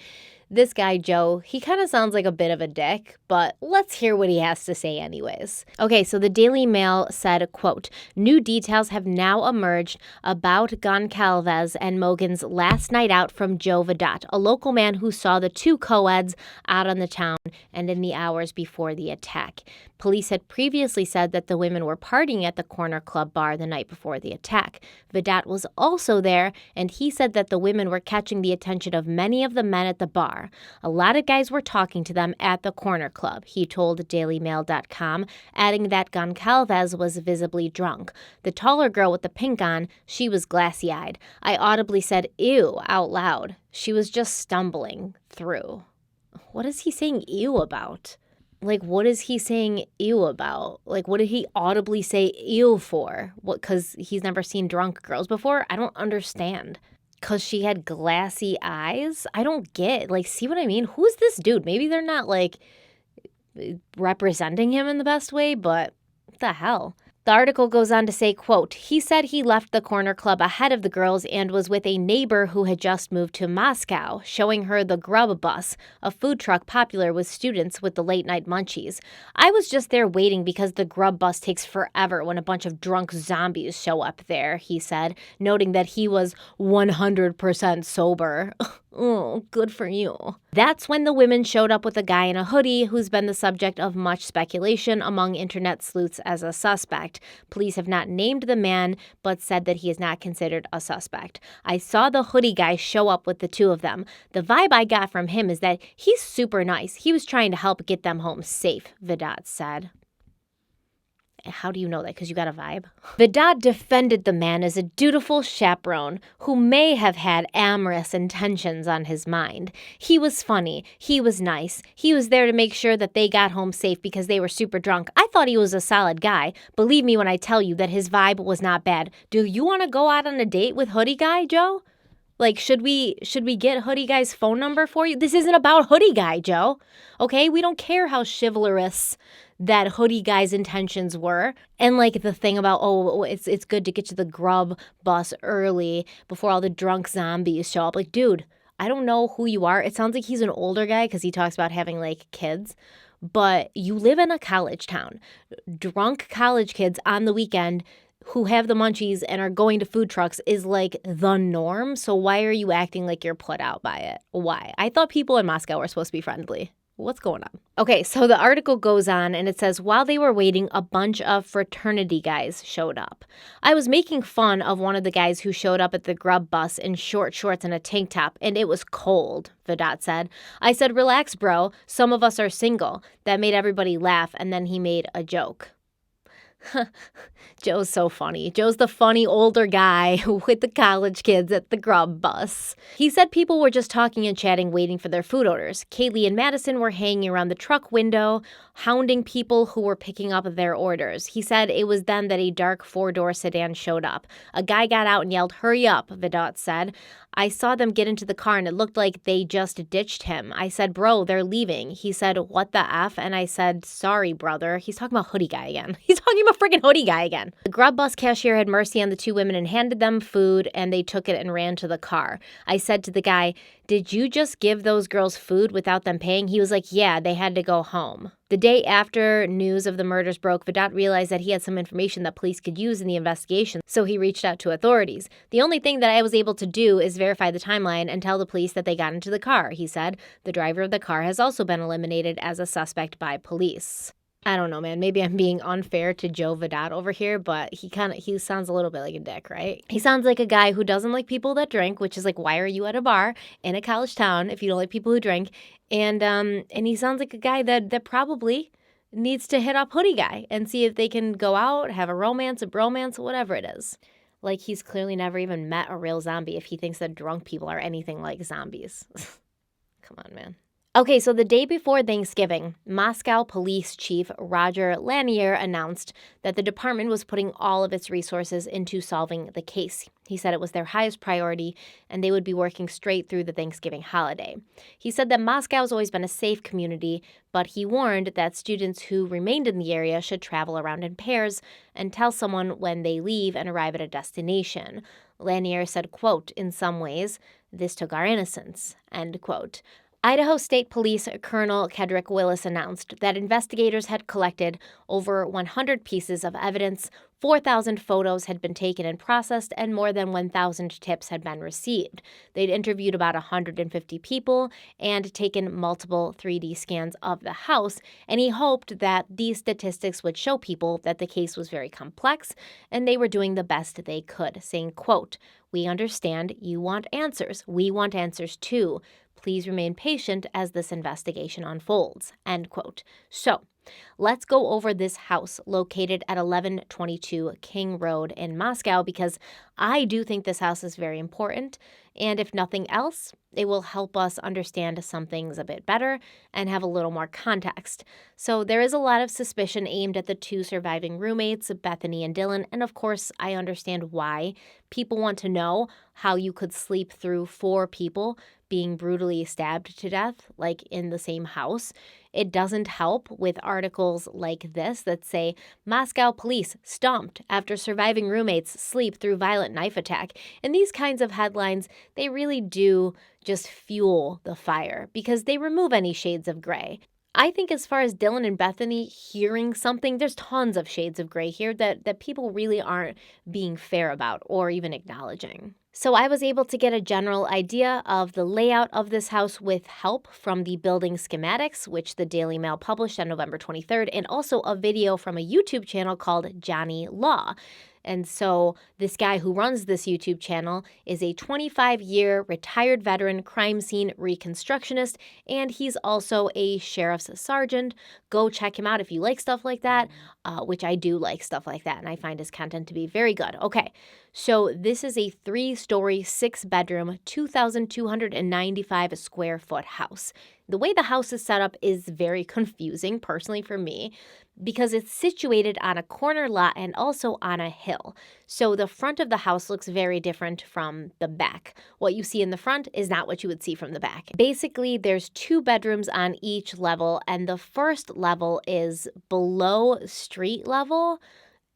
this guy, Joe, he kind of sounds like a bit of a dick, but let's hear what he has to say anyways. Okay, so the Daily Mail said, quote, "New details have now emerged about Goncalves and Mogan's last night out from Joe Vedat, a local man who saw the 2 co-eds out on the town and in the hours before the attack. Police had previously said that the women were partying at the Corner Club bar the night before the attack. Vedat was also there, and he said that the women were catching the attention of many of the men at the bar. A lot of guys were talking to them at the Corner Club," he told DailyMail.com, adding that Goncalves was visibly drunk. The taller girl with the pink on, she was glassy-eyed. I audibly said, "Ew," out loud. She was just stumbling through. What is he saying ew about? What is he saying ew about? What did he audibly say ew for? What, because he's never seen drunk girls before? I don't understand. Because she had glassy eyes? I don't get, see what I mean? Who's this dude? Maybe they're not, representing him in the best way, but what the hell? The article goes on to say, quote, "He said he left the Corner Club ahead of the girls and was with a neighbor who had just moved to Moscow, showing her the Grub Bus, a food truck popular with students with the late-night munchies. I was just there waiting because the Grub Bus takes forever when a bunch of drunk zombies show up there," he said, noting that he was 100% sober. Oh, good for you. That's when the women showed up with a guy in a hoodie who's been the subject of much speculation among internet sleuths as a suspect. Police have not named the man, but said that he is not considered a suspect. "I saw the hoodie guy show up with the 2 of them. The vibe I got from him is that he's super nice. He was trying to help get them home safe," Vedat said. How do you know that? Because you got a vibe? Vedat defended the man as a dutiful chaperone who may have had amorous intentions on his mind. "He was funny. He was nice. He was there to make sure that they got home safe because they were super drunk. I thought he was a solid guy. Believe me when I tell you that his vibe was not bad. Do you want to go out on a date with Hoodie Guy, Joe? Should we get Hoodie Guy's phone number for you? This isn't about Hoodie Guy, Joe. Okay? We don't care how chivalrous that Hoodie Guy's intentions were. And the thing about, it's good to get to the Grub Bus early before all the drunk zombies show up. Dude, I don't know who you are. It sounds like he's an older guy because he talks about having kids. But you live in a college town. Drunk college kids on the weekend who have the munchies and are going to food trucks is the norm. So why are you acting like you're put out by it? Why? I thought people in Moscow were supposed to be friendly. What's going on? Okay, so the article goes on and it says, while they were waiting, a bunch of fraternity guys showed up. "I was making fun of one of the guys who showed up at the Grub Bus in short shorts and a tank top, and it was cold," Vedat said. "I said, relax, bro. Some of us are single." That made everybody laugh, and then he made a joke. Joe's so funny. Joe's the funny older guy with the college kids at the grub bus. He said people were just talking and chatting, waiting for their food orders. Kaylee and Madison were hanging around the truck window, hounding people who were picking up their orders. He said it was then that a dark 4-door sedan showed up. A guy got out and yelled, "Hurry up," Vidot said. I saw them get into the car and it looked like they just ditched him. I said, "Bro, they're leaving." He said, "What the F?" And I said, "Sorry, brother." He's talking about hoodie guy again. He's talking about freaking hoodie guy again. The grub bus cashier had mercy on the 2 women and handed them food, and they took it and ran to the car. I said to the guy, "Did you just give those girls food without them paying?" He was like, "Yeah, they had to go home." The day after news of the murders broke, Vidot realized that he had some information that police could use in the investigation, so he reached out to authorities. "The only thing that I was able to do is verify the timeline and tell the police that they got into the car," he said. The driver of the car has also been eliminated as a suspect by police. I don't know, man. Maybe I'm being unfair to Joe Vidot over here, but he sounds a little bit like a dick, right? He sounds like a guy who doesn't like people that drink, which is like, why are you at a bar in a college town if you don't like people who drink? And he sounds like a guy that probably needs to hit up hoodie guy and see if they can go out, have a romance, a bromance, whatever it is. Like, he's clearly never even met a real zombie if he thinks that drunk people are anything like zombies. Come on, man. Okay, so the day before Thanksgiving, Moscow Police Chief Roger Lanier announced that the department was putting all of its resources into solving the case. He said it was their highest priority, and they would be working straight through the Thanksgiving holiday. He said that Moscow's always been a safe community, but he warned that students who remained in the area should travel around in pairs and tell someone when they leave and arrive at a destination. Lanier said, quote, "In some ways, this took our innocence," end quote. Idaho State Police Colonel Kedrick Willis announced that investigators had collected over 100 pieces of evidence, 4,000 photos had been taken and processed, and more than 1,000 tips had been received. They'd interviewed about 150 people and taken multiple 3D scans of the house, and he hoped that these statistics would show people that the case was very complex and they were doing the best they could, saying, quote, "We understand you want answers. We want answers too. Please remain patient as this investigation unfolds," end quote. So, let's go over this house located at 1122 King Road in Moscow, because I do think this house is very important, and if nothing else, it will help us understand some things a bit better and have a little more context. So there is a lot of suspicion aimed at the 2 surviving roommates, Bethany and Dylan, and of course, I understand why. People want to know how you could sleep through 4 people being brutally stabbed to death, like in the same house. It doesn't help with articles like this that say, "Moscow police stumped after surviving roommates sleep through violent knife attack." And these kinds of headlines, they really do just fuel the fire because they remove any shades of gray. I think as far as Dylan and Bethany hearing something, there's tons of shades of gray here that people really aren't being fair about or even acknowledging. So I was able to get a general idea of the layout of this house with help from the building schematics, which the Daily Mail published on November 23rd, and also a video from a YouTube channel called Johnny Law. And so this guy who runs this YouTube channel is a 25-year retired veteran crime scene reconstructionist, and he's also a sheriff's sergeant. Go check him out if you like stuff like that, which I do like stuff like that, and I find his content to be very good. Okay, so this is a 3-story, 6-bedroom, 2,295 square foot house. The way the house is set up is very confusing, personally for me, because it's situated on a corner lot and also on a hill. So the front of the house looks very different from the back. What you see in the front is not what you would see from the back. Basically, there's 2 bedrooms on each level, and the first level is below street level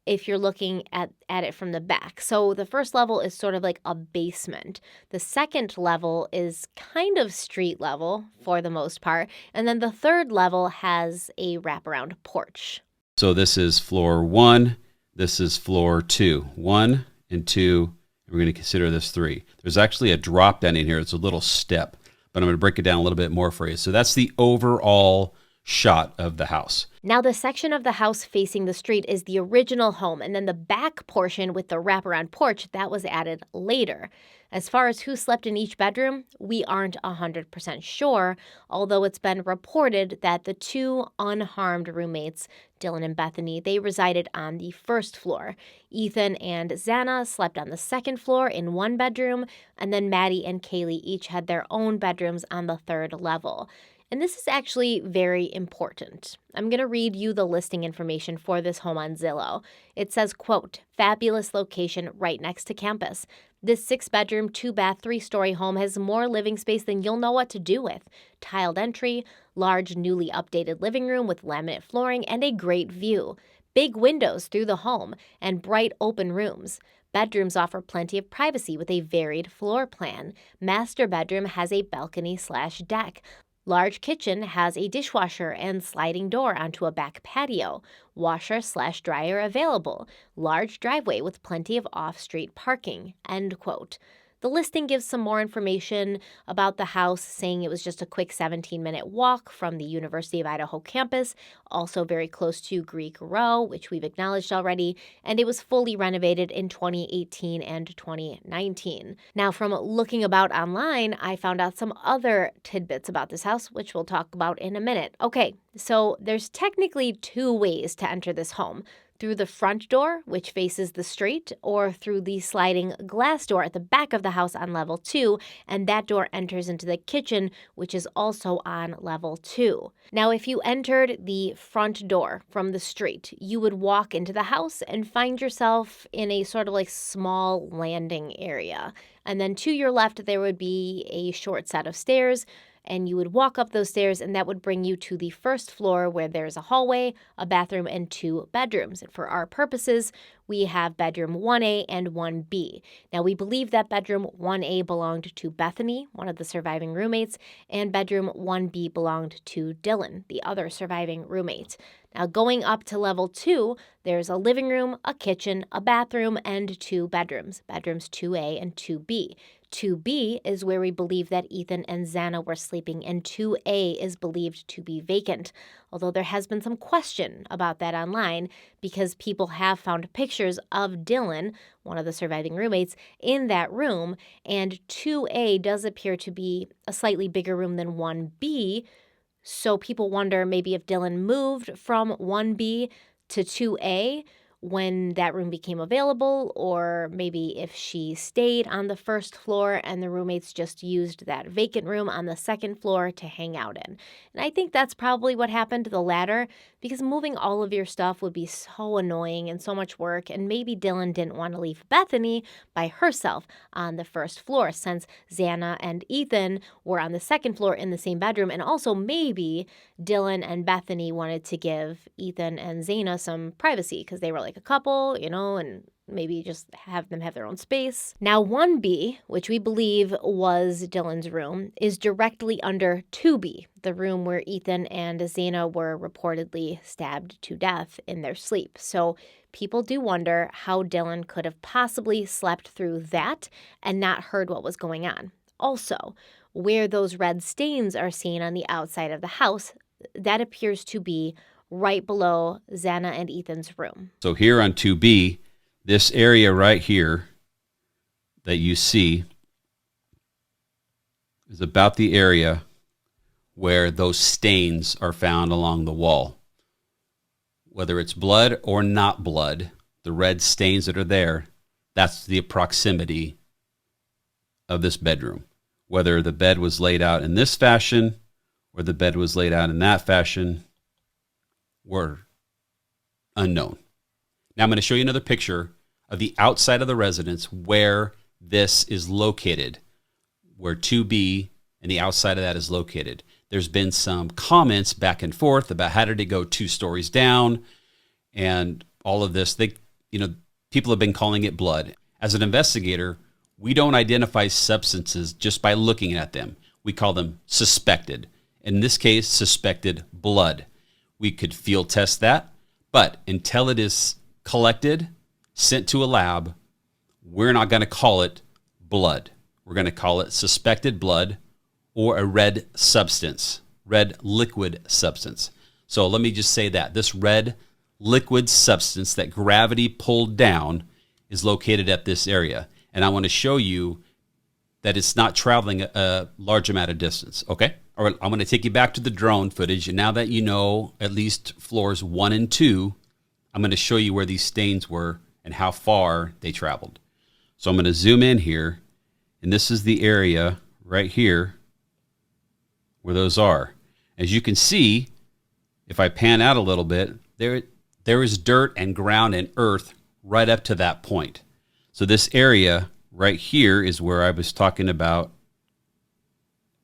if you're looking at it from the back. So the first level is sort of like a basement. The second level is kind of street level for the most part. And then the third level has a wraparound porch. So this is floor 1. This is floor 2. 1 and 2. We're going to consider this 3. There's actually a drop down in here. It's a little step, but I'm going to break it down a little bit more for you. So that's the overall shot of the house. Now, the section of the house facing the street is the original home, and then the back portion with the wraparound porch, that was added later. As far as who slept in each bedroom, we aren't 100% sure, although it's been reported that the two unharmed roommates, Dylan and Bethany, they resided on the first floor. Ethan and Xana slept on the second floor in one bedroom, and then Maddie and Kaylee each had their own bedrooms on the third level. And this is actually very important. I'm going to read you the listing information for this home on Zillow. It says, quote, fabulous location right next to campus. This 6-bedroom, 2-bath, 3-story home has more living space than you'll know what to do with. Tiled entry, large newly updated living room with laminate flooring, and a great view. Big windows through the home and bright open rooms. Bedrooms offer plenty of privacy with a varied floor plan. Master bedroom has a balcony/deck. Large kitchen has a dishwasher and sliding door onto a back patio. Washer/dryer available. Large driveway with plenty of off-street parking. End quote. The listing gives some more information about the house, saying it was just a quick 17-minute walk from the University of Idaho campus, also very close to Greek Row, which we've acknowledged already, and it was fully renovated in 2018 and 2019. Now, from looking about online, I found out some other tidbits about this house, which we'll talk about in a minute. Okay, so there's technically 2 ways to enter this home. Through the front door, which faces the street, or through the sliding glass door at the back of the house on level 2, and that door enters into the kitchen, which is also on level 2. Now, if you entered the front door from the street, you would walk into the house and find yourself in a sort of like small landing area. And then to your left, there would be a short set of stairs, and you would walk up those stairs, and that would bring you to the first floor where there's a hallway, a bathroom, and 2 bedrooms. And for our purposes, we have bedroom 1A and 1B. Now, we believe that bedroom 1A belonged to Bethany, one of the surviving roommates, and bedroom 1B belonged to Dylan, the other surviving roommate. Now, going up to level 2, there's a living room, a kitchen, a bathroom, and 2 bedrooms, bedrooms 2A and 2B. 2B is where we believe that Ethan and Xana were sleeping, and 2A is believed to be vacant, although there has been some question about that online because people have found pictures of Dylan, one of the surviving roommates, in that room, and 2A does appear to be a slightly bigger room than 1B, so people wonder maybe if Dylan moved from 1B to 2A when that room became available, or maybe if she stayed on the first floor and the roommates just used that vacant room on the second floor to hang out in. And I think that's probably what happened, the latter, because moving all of your stuff would be so annoying and so much work, and maybe Dylan didn't want to leave Bethany by herself on the first floor since Xana and Ethan were on the second floor in the same bedroom, and also maybe Dylan and Bethany wanted to give Ethan and Xana some privacy because they were like a couple, you know, and maybe just have them have their own space. Now, 1B, which we believe was Dylan's room, is directly under 2B, the room where Ethan and Xana were reportedly stabbed to death in their sleep. So people do wonder how Dylan could have possibly slept through that and not heard what was going on. Also, where those red stains are seen on the outside of the house, that appears to be right below Xana and Ethan's room. So here on 2B, this area right here that you see is about the area where those stains are found along the wall. Whether it's blood or not blood, the red stains that are there, that's the proximity of this bedroom. Whether the bed was laid out in this fashion or the bed was laid out in that fashion were unknown. Now I'm going to show you another picture of the outside of the residence where this is located, where 2B and the outside of that is located. There's been some comments back and forth about how did it go 2 stories down and all of this. People have been calling it blood. As an investigator, we don't identify substances just by looking at them. We call them suspected. In this case, suspected blood. We could field test that, but until it is collected, sent to a lab, we're not going to call it blood. We're going to call it suspected blood or a red substance, red liquid substance. So let me just say that this red liquid substance that gravity pulled down is located at this area. And I want to show you that it's not traveling a large amount of distance. Okay? All right, I'm going to take you back to the drone footage. And now that you know at least floors 1 and 2, I'm going to show you where these stains were and how far they traveled. So I'm going to zoom in here. And this is the area right here where those are. As you can see, if I pan out a little bit, there is dirt and ground and earth right up to that point. So this area right here is where I was talking about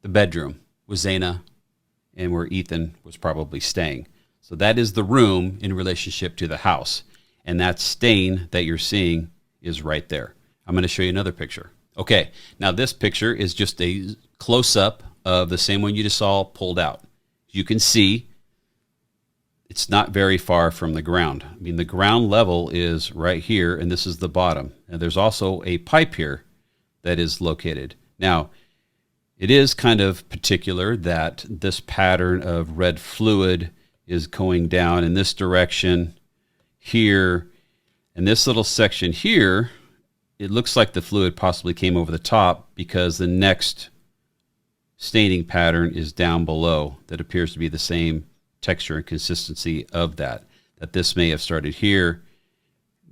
the bedroom with Zaina and where Ethan was probably staying. So that is the room in relationship to the house. And that stain that you're seeing is right there. I'm going to show you another picture. Okay, now this picture is just a close-up of the same one you just saw pulled out. You can see it's not very far from the ground. I mean, the ground level is right here, and this is the bottom. And there's also a pipe here that is located. Now, it is kind of particular that this pattern of red fluid is going down in this direction here. And this little section here, it looks like the fluid possibly came over the top because the next staining pattern is down below that appears to be the same texture and consistency of that this may have started here,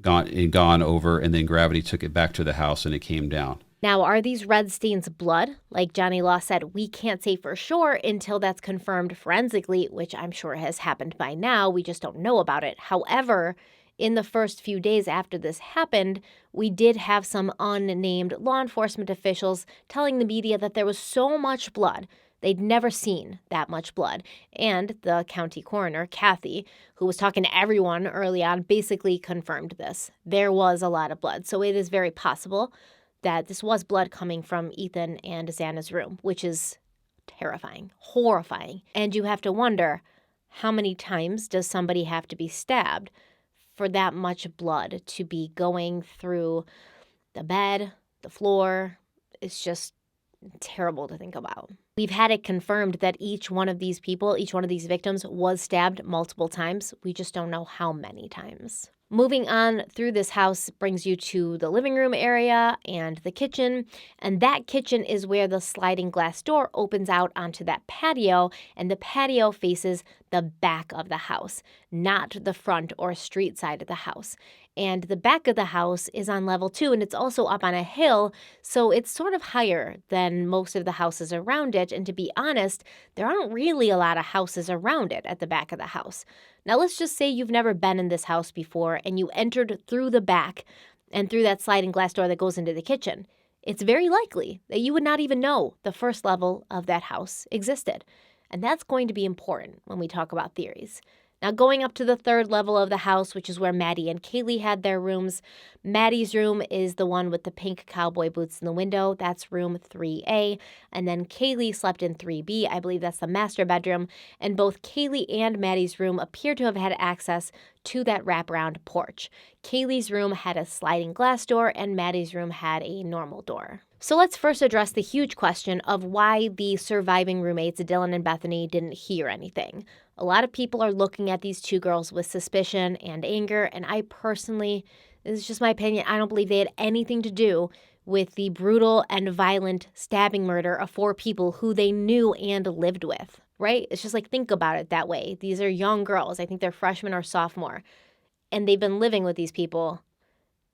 gone over, and then gravity took it back to the house and it came down. Now, are these red stains blood? Like Johnny Law said, we can't say for sure until that's confirmed forensically, which I'm sure has happened by now. We just don't know about it. However, in the first few days after this happened, we did have some unnamed law enforcement officials telling the media that there was so much blood. They'd never seen that much blood. And the county coroner, Kathy, who was talking to everyone early on, basically confirmed this. There was a lot of blood. So it is very possible that this was blood coming from Ethan and Xana's room, which is terrifying, horrifying. And you have to wonder, how many times does somebody have to be stabbed for that much blood to be going through the bed, the floor? It's just terrible to think about. We've had it confirmed that each one of these people, each one of these victims was stabbed multiple times. We just don't know how many times. Moving on through this house brings you to the living room area and the kitchen. And that kitchen is where the sliding glass door opens out onto that patio. And the patio faces the back of the house, not the front or street side of the house. And the back of the house is on level 2, and it's also up on a hill, so it's sort of higher than most of the houses around it. And to be honest, there aren't really a lot of houses around it at the back of the house. Now, let's just say you've never been in this house before and you entered through the back and through that sliding glass door that goes into the kitchen. It's very likely that you would not even know the first level of that house existed. And that's going to be important when we talk about theories. Now, going up to the third level of the house, which is where Maddie and Kaylee had their rooms. Maddie's room is the one with the pink cowboy boots in the window. That's room 3A. And then Kaylee slept in 3B. I believe that's the master bedroom. And both Kaylee and Maddie's room appear to have had access to that wraparound porch. Kaylee's room had a sliding glass door, and Maddie's room had a normal door. So let's first address the huge question of why the surviving roommates, Dylan and Bethany, didn't hear anything. A lot of people are looking at these two girls with suspicion and anger, and I personally, this is just my opinion, I don't believe they had anything to do with the brutal and violent stabbing murder of 4 people who they knew and lived with, right? It's just like, think about it that way. These are young girls. I think they're freshmen or sophomore, and they've been living with these people,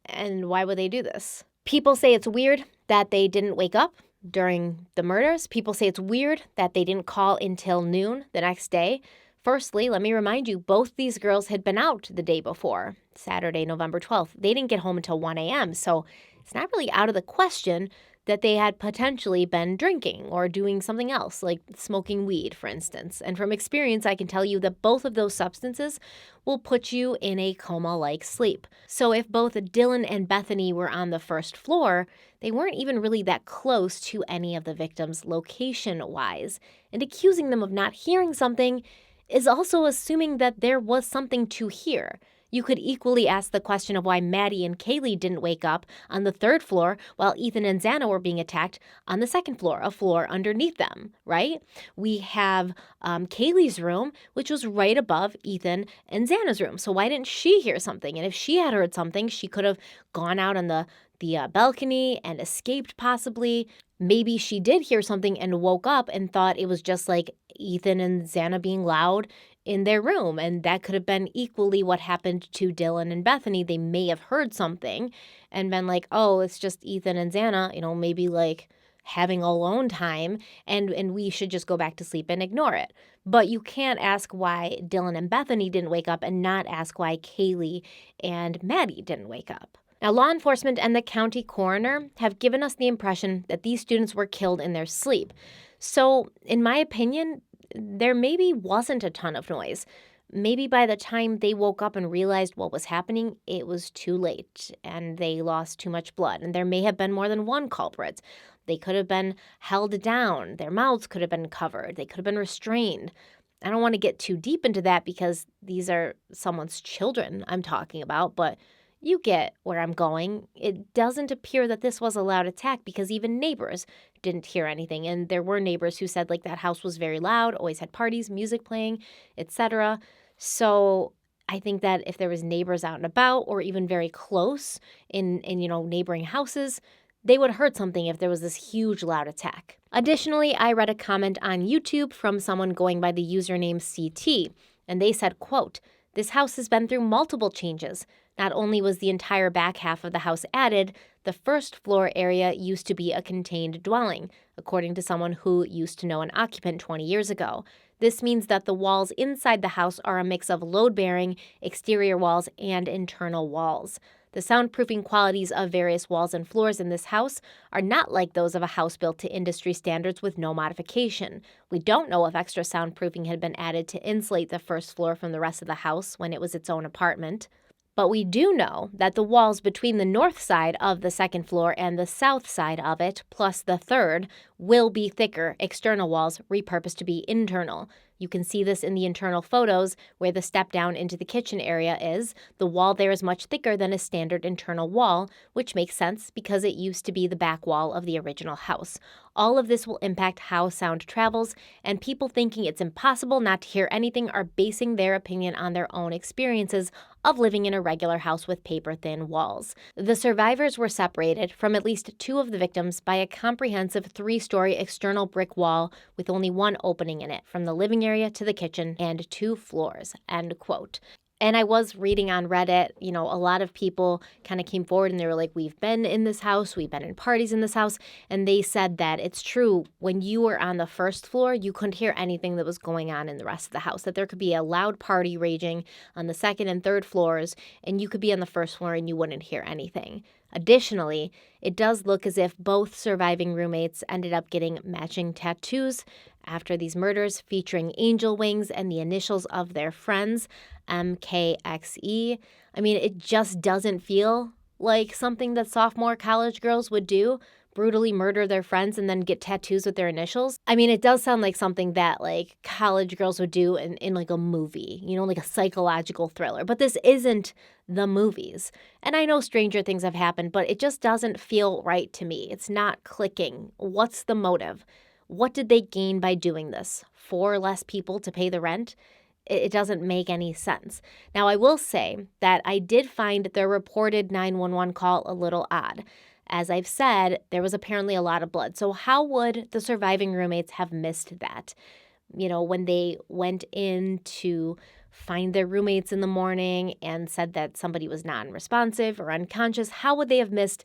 and why would they do this? People say it's weird that they didn't wake up during the murders. People say it's weird that they didn't call until noon the next day. Firstly, let me remind you, both these girls had been out the day before, Saturday, November 12th. They didn't get home until 1 a.m., so it's not really out of the question that they had potentially been drinking or doing something else, like smoking weed, for instance. And from experience, I can tell you that both of those substances will put you in a coma-like sleep. So if both Dylan and Bethany were on the first floor, they weren't even really that close to any of the victims location-wise. And accusing them of not hearing something is also assuming that there was something to hear. You could equally ask the question of why Maddie and Kaylee didn't wake up on the 3rd floor while Ethan and Xana were being attacked on the 2nd floor, a floor underneath them, right? We have Kaylee's room, which was right above Ethan and Xana's room. So why didn't she hear something? And if she had heard something, she could have gone out on the the balcony and escaped possibly. Maybe she did hear something and woke up and thought it was just like Ethan and Xana being loud in their room. And that could have been equally what happened to Dylan and Bethany. They may have heard something and been like, oh, it's just Ethan and Xana, maybe like having alone time and we should just go back to sleep and ignore it. But you can't ask why Dylan and Bethany didn't wake up and not ask why Kaylee and Maddie didn't wake up. Now, law enforcement and the county coroner have given us the impression that these students were killed in their sleep. So, in my opinion, there maybe wasn't a ton of noise. Maybe by the time they woke up and realized what was happening, it was too late and they lost too much blood. And there may have been more than one culprit. They could have been held down. Their mouths could have been covered. They could have been restrained. I don't want to get too deep into that because these are someone's children I'm talking about, but you get where I'm going. It doesn't appear that this was a loud attack because even neighbors didn't hear anything. And there were neighbors who said like that house was very loud, always had parties, music playing, etc. So I think that if there was neighbors out and about or even very close in neighboring houses, they would have heard something if there was this huge loud attack. Additionally, I read a comment on YouTube from someone going by the username CT, and they said, quote, "This house has been through multiple changes. Not only was the entire back half of the house added, the first floor area used to be a contained dwelling, according to someone who used to know an occupant 20 years ago. This means that the walls inside the house are a mix of load-bearing, exterior walls, and internal walls. The soundproofing qualities of various walls and floors in this house are not like those of a house built to industry standards with no modification. We don't know if extra soundproofing had been added to insulate the first floor from the rest of the house when it was its own apartment. But we do know that the walls between the north side of the second floor and the south side of it, plus the third, will be thicker external walls repurposed to be internal. You can see this in the internal photos where the step down into the kitchen area is. The wall there is much thicker than a standard internal wall, which makes sense because it used to be the back wall of the original house. All of this will impact how sound travels, and people thinking it's impossible not to hear anything are basing their opinion on their own experiences of living in a regular house with paper-thin walls. The survivors were separated from at least two of the victims by a comprehensive 3-story external brick wall with only one opening in it, from the living area to the kitchen and 2 floors, end quote. And I was reading on Reddit, a lot of people kind of came forward and they were like, we've been in this house, we've been in parties in this house. And they said that it's true. When you were on the first floor, you couldn't hear anything that was going on in the rest of the house, that there could be a loud party raging on the second and third floors, and you could be on the first floor and you wouldn't hear anything. Additionally, it does look as if both surviving roommates ended up getting matching tattoos after these murders featuring angel wings and the initials of their friends, MKXE. I mean, it just doesn't feel like something that sophomore college girls would do, brutally murder their friends and then get tattoos with their initials. I mean, it does sound like something that like college girls would do in like a movie, like a psychological thriller. But this isn't the movies. And I know stranger things have happened, but it just doesn't feel right to me. It's not clicking. What's the motive? What did they gain by doing this? 4 less people to pay the rent? It doesn't make any sense. Now, I will say that I did find their reported 911 call a little odd. As I've said, there was apparently a lot of blood. So how would the surviving roommates have missed that? When they went in to find their roommates in the morning and said that somebody was non-responsive or unconscious, how would they have missed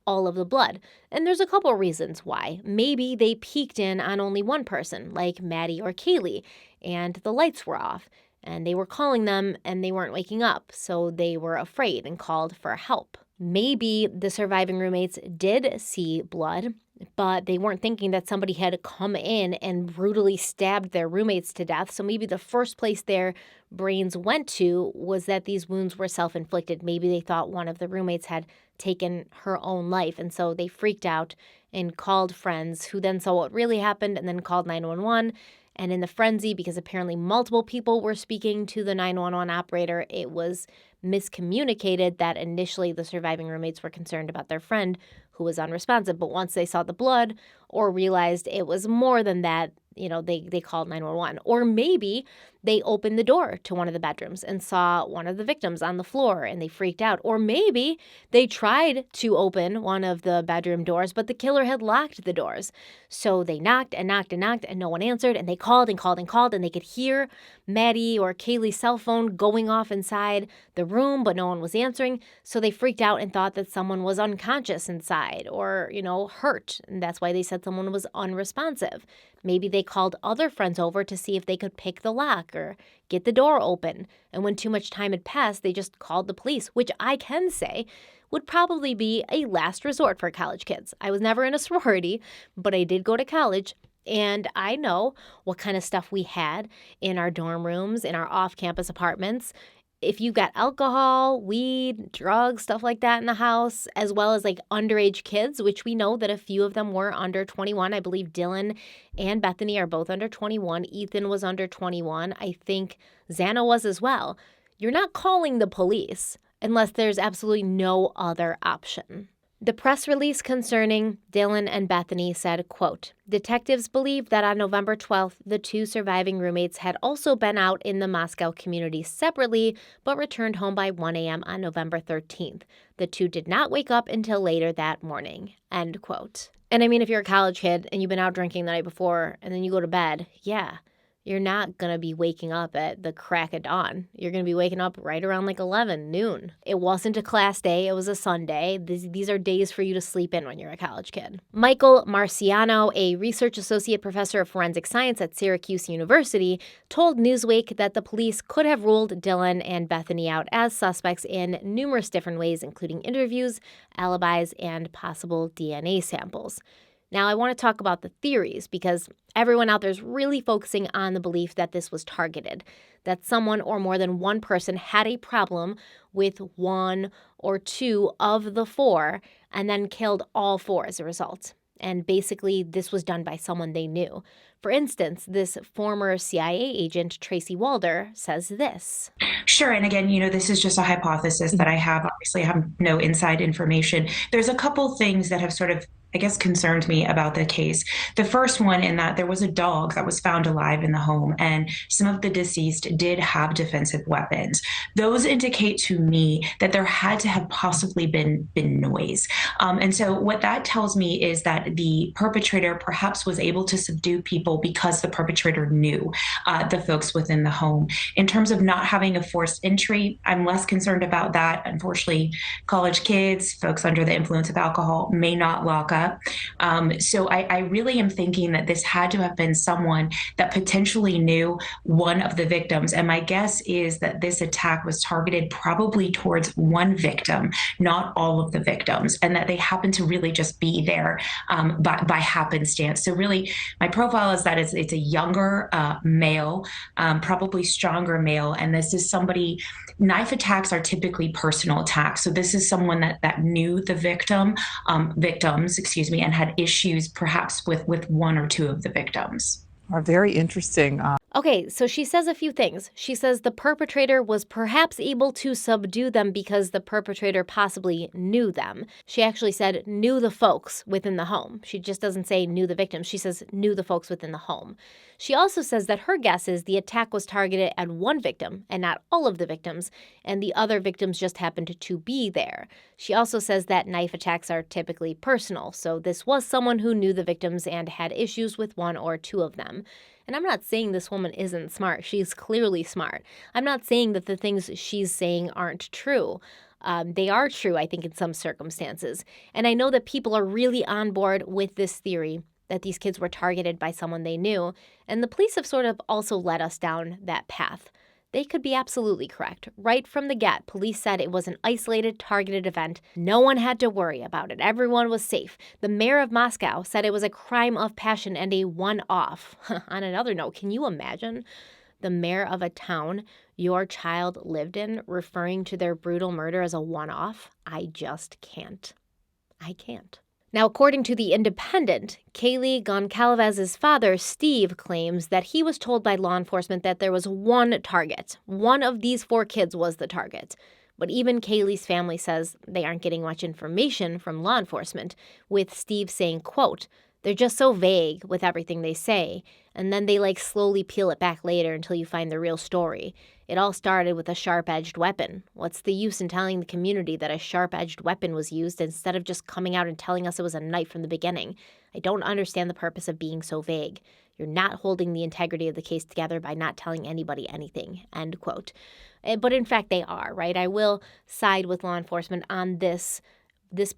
all of the blood? And there's a couple reasons why. Maybe they peeked in on only one person, like Maddie or Kaylee, and the lights were off, and they were calling them and they weren't waking up, so they were afraid and called for help. Maybe the surviving roommates did see blood, but they weren't thinking that somebody had come in and brutally stabbed their roommates to death. So maybe the first place their brains went to was that these wounds were self-inflicted. Maybe they thought one of the roommates had taken her own life, and so they freaked out and called friends who then saw what really happened and then called 911. And in the frenzy, because apparently multiple people were speaking to the 911 operator, it was miscommunicated that initially the surviving roommates were concerned about their friend who was unresponsive. But once they saw the blood or realized it was more than that, they called 911. Or maybe they opened the door to one of the bedrooms and saw one of the victims on the floor and they freaked out. Or maybe they tried to open one of the bedroom doors, but the killer had locked the doors. So they knocked and knocked and knocked and no one answered, and they called and called and called, and they could hear Maddie or Kaylee's cell phone going off inside the room, but no one was answering. So they freaked out and thought that someone was unconscious inside or, hurt. And that's why they said someone was unresponsive. Maybe they called other friends over to see if they could pick the lock or get the door open. And when too much time had passed, they just called the police, which I can say would probably be a last resort for college kids. I was never in a sorority, but I did go to college. And I know what kind of stuff we had in our dorm rooms, in our off-campus apartments. If you got alcohol, weed, drugs, stuff like that in the house, as well as like underage kids, which we know that a few of them were under 21. I believe Dylan and Bethany are both under 21. Ethan was under 21. I think Xana was as well. You're not calling the police unless there's absolutely no other option. The press release concerning Dylan and Bethany said, quote, detectives believe that on November 12th, the two surviving roommates had also been out in the Moscow community separately, but returned home by 1 a.m. on November 13th. The two did not wake up until later that morning, end quote. And I mean, if you're a college kid and you've been out drinking the night before and then you go to bed, yeah, you're not going to be waking up at the crack of dawn. You're going to be waking up right around like 11, noon. It wasn't a class day. It was a Sunday. These are days for you to sleep in when you're a college kid. Michael Marciano, a research associate professor of forensic science at Syracuse University, told Newsweek that the police could have ruled Dylan and Bethany out as suspects in numerous different ways, including interviews, alibis, and possible DNA samples. Now, I want to talk about the theories because everyone out there is really focusing on the belief that this was targeted, that someone or more than one person had a problem with one or two of the four and then killed all four as a result. And basically, this was done by someone they knew. For instance, this former CIA agent, Tracy Walder, says this. Sure. And again, this is just a hypothesis that I have. Obviously, I have no inside information. There's a couple things that have sort of, concerned me about the case. The first one in that there was a dog that was found alive in the home, and some of the deceased did have defensive weapons. Those indicate to me that there had to have possibly been noise. And so what that tells me is that the perpetrator perhaps was able to subdue people because the perpetrator knew the folks within the home. In terms of not having a forced entry, I'm less concerned about that. Unfortunately, college kids, folks under the influence of alcohol may not lock up. So I really am thinking that this had to have been someone that potentially knew one of the victims. And my guess is that this attack was targeted probably towards one victim, not all of the victims, and that they happened to really just be there by happenstance. So really, my profile is that it's a younger male, probably stronger male. And this is somebody, knife attacks are typically personal attacks. So this is someone that knew the victims, and had issues perhaps with one or two of the victims. Are very interesting. Okay, so she says a few things. She says the perpetrator was perhaps able to subdue them because the perpetrator possibly knew them. She actually said knew the folks within the home. She just doesn't say knew the victims. She says knew the folks within the home. She also says that her guess is the attack was targeted at one victim and not all of the victims, and the other victims just happened to be there. She also says that knife attacks are typically personal, so this was someone who knew the victims and had issues with one or two of them. And I'm not saying this woman isn't smart. She's clearly smart. I'm not saying that the things she's saying aren't true. They are true, I think, in some circumstances. And I know that people are really on board with this theory that these kids were targeted by someone they knew. And the police have sort of also led us down that path. They could be absolutely correct. Right from the get, police said it was an isolated, targeted event. No one had to worry about it. Everyone was safe. The mayor of Moscow said it was a crime of passion and a one-off. On another note, can you imagine the mayor of a town your child lived in referring to their brutal murder as a one-off? I just can't. I can't. Now, according to The Independent, Kaylee Goncalvez's father, Steve, claims that he was told by law enforcement that there was one target. One of these four kids was the target. But even Kaylee's family says they aren't getting much information from law enforcement, with Steve saying, quote, "They're just so vague with everything they say, and then they like slowly peel it back later until you find the real story. It all started with a sharp-edged weapon. What's the use in telling the community that a sharp-edged weapon was used instead of just coming out and telling us it was a knife from the beginning? I don't understand the purpose of being so vague. You're not holding the integrity of the case together by not telling anybody anything, end quote. But in fact, they are, right? I will side with law enforcement on this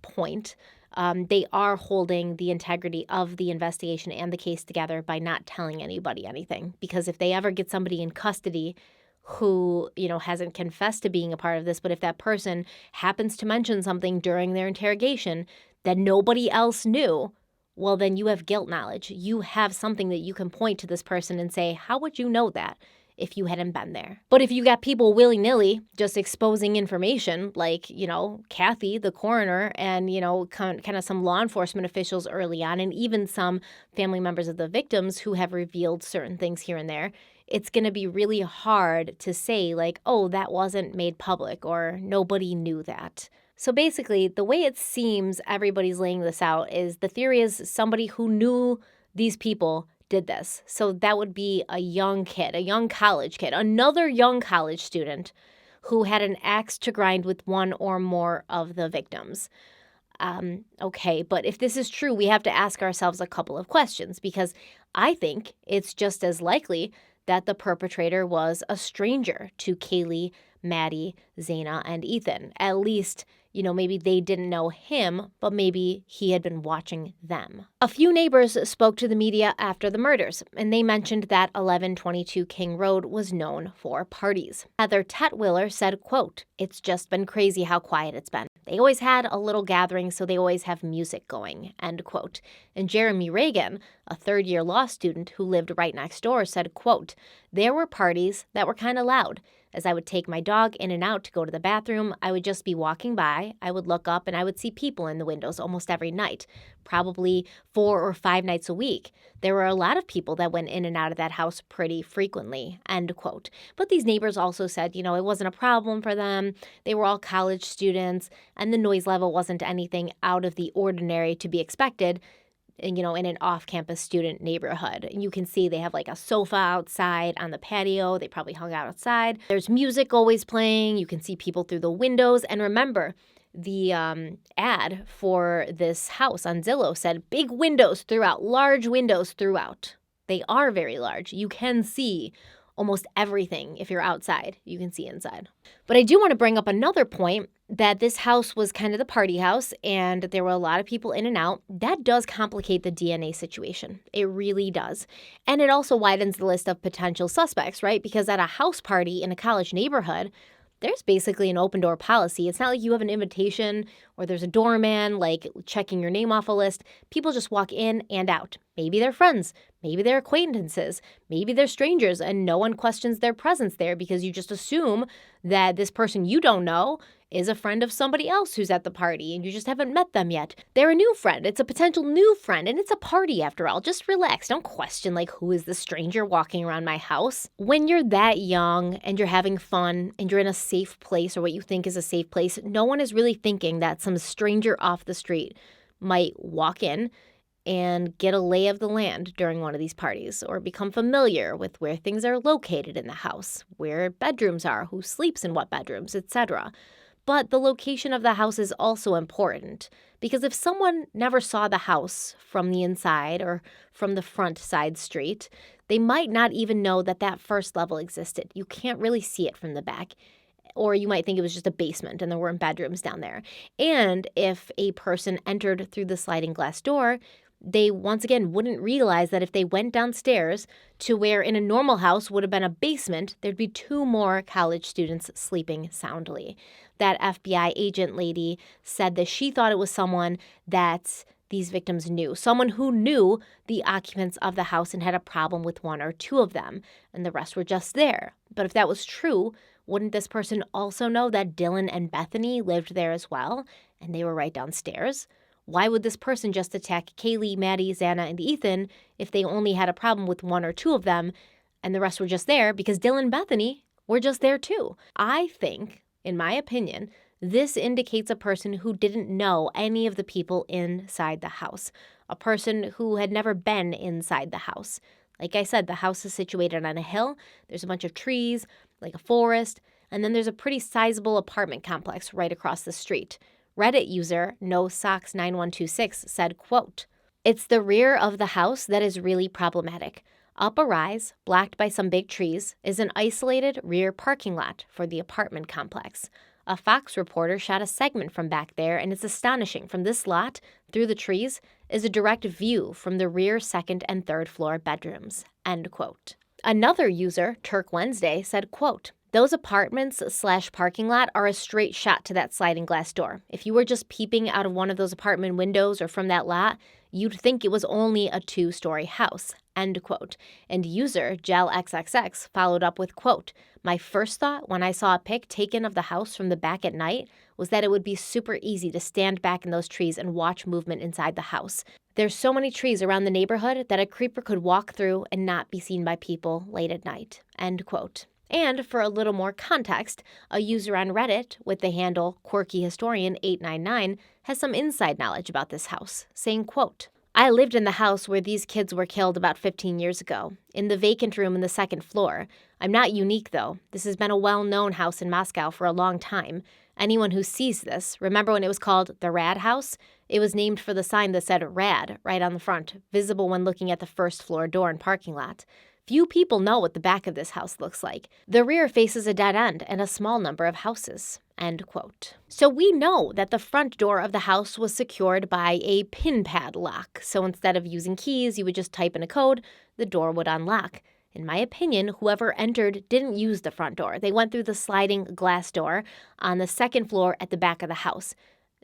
point. They are holding the integrity of the investigation and the case together by not telling anybody anything. Because if they ever get somebody in custody who, hasn't confessed to being a part of this, but if that person happens to mention something during their interrogation that nobody else knew, well, then you have guilt knowledge. You have something that you can point to this person and say, how would you know that if you hadn't been there? But if you got people willy-nilly just exposing information like, Kathy, the coroner, and, kind of some law enforcement officials early on, and even some family members of the victims who have revealed certain things here and there, it's going to be really hard to say like, oh, that wasn't made public or nobody knew that. So basically, the way it seems everybody's laying this out is the theory is somebody who knew these people did this. So that would be a young kid, a young college kid, another young college student who had an axe to grind with one or more of the victims. Okay, but if this is true, we have to ask ourselves a couple of questions, because I think it's just as likely that the perpetrator was a stranger to Kaylee, Maddie, Zana, and Ethan. At least, maybe they didn't know him, but maybe he had been watching them. A few neighbors spoke to the media after the murders, and they mentioned that 1122 King Road was known for parties. Heather Tetwiller said, quote, "It's just been crazy how quiet it's been. They always had a little gathering, so they always have music going," end quote. And Jeremy Reagan, a third-year law student who lived right next door, said, quote, "There were parties that were kind of loud. As I would take my dog in and out to go to the bathroom, I would just be walking by, I would look up, and I would see people in the windows almost every night, probably 4 or 5 nights a week. There were a lot of people that went in and out of that house pretty frequently," end quote. But these neighbors also said, it wasn't a problem for them. They were all college students, and the noise level wasn't anything out of the ordinary to be expected, in an off-campus student neighborhood. And you can see they have like a sofa outside on the patio. They probably hung out outside. There's music always playing. You can see people through the windows. And remember, the ad for this house on Zillow said big windows throughout, large windows throughout. They are very large. You can see almost everything. If you're outside, you can see inside. But I do want to bring up another point, that this house was kind of the party house and there were a lot of people in and out. That does complicate the DNA situation. It really does. And it also widens the list of potential suspects, right? Because at a house party in a college neighborhood, there's basically an open door policy. It's not like you have an invitation or there's a doorman like checking your name off a list. People just walk in and out. Maybe they're friends, maybe they're acquaintances, maybe they're strangers, and no one questions their presence there because you just assume that this person you don't know is a friend of somebody else who's at the party and you just haven't met them yet. They're a new friend. It's a potential new friend, and it's a party after all. Just relax. Don't question like, who is the stranger walking around my house? When you're that young and you're having fun and you're in a safe place, or what you think is a safe place, no one is really thinking that some stranger off the street might walk in and get a lay of the land during one of these parties, or become familiar with where things are located in the house, where bedrooms are, who sleeps in what bedrooms, etc. But the location of the house is also important, because if someone never saw the house from the inside or from the front side street, they might not even know that that first level existed. You can't really see it from the back. Or you might think it was just a basement and there weren't bedrooms down there. And if a person entered through the sliding glass door, they once again wouldn't realize that if they went downstairs to where in a normal house would have been a basement, there'd be 2 more college students sleeping soundly. That FBI agent lady said that she thought it was someone that these victims knew, someone who knew the occupants of the house and had a problem with 1 or 2 of them, and the rest were just there. But if that was true, wouldn't this person also know that Dylan and Bethany lived there as well, and they were right downstairs? Why would this person just attack Kaylee, Maddie, Zana, and Ethan if they only had a problem with 1 or 2 of them and the rest were just there because Dylan and Bethany were just there too? I think, in my opinion, this indicates a person who didn't know any of the people inside the house, a person who had never been inside the house. Like I said, the house is situated on a hill. There's a bunch of trees, like a forest, and then there's a pretty sizable apartment complex right across the street. Reddit user NoSocks9126 said, quote, "It's the rear of the house that is really problematic. Up a rise, blocked by some big trees, is an isolated rear parking lot for the apartment complex. A Fox reporter shot a segment from back there, and it's astonishing. From this lot, through the trees, is a direct view from the rear second and third floor bedrooms." End quote. Another user, Turk Wednesday, said, quote, "Those apartments/parking lot are a straight shot to that sliding glass door. If you were just peeping out of one of those apartment windows or from that lot, you'd think it was only a 2-story house." End quote. And user GelXXX followed up with, quote, "My first thought when I saw a pic taken of the house from the back at night was that it would be super easy to stand back in those trees and watch movement inside the house. There's so many trees around the neighborhood that a creeper could walk through and not be seen by people late at night." End quote. And for a little more context, a user on Reddit with the handle QuirkyHistorian899 has some inside knowledge about this house, saying, quote, "I lived in the house where these kids were killed about 15 years ago, in the vacant room in the second floor. I'm not unique, though. This has been a well-known house in Moscow for a long time. Anyone who sees this, remember when it was called the Rad House? It was named for the sign that said Rad right on the front, visible when looking at the first floor door and parking lot. Few people know what the back of this house looks like. The rear faces a dead end and a small number of houses." End quote. So we know that the front door of the house was secured by a pin pad lock. So instead of using keys, you would just type in a code, the door would unlock. In my opinion, whoever entered didn't use the front door. They went through the sliding glass door on the second floor at the back of the house.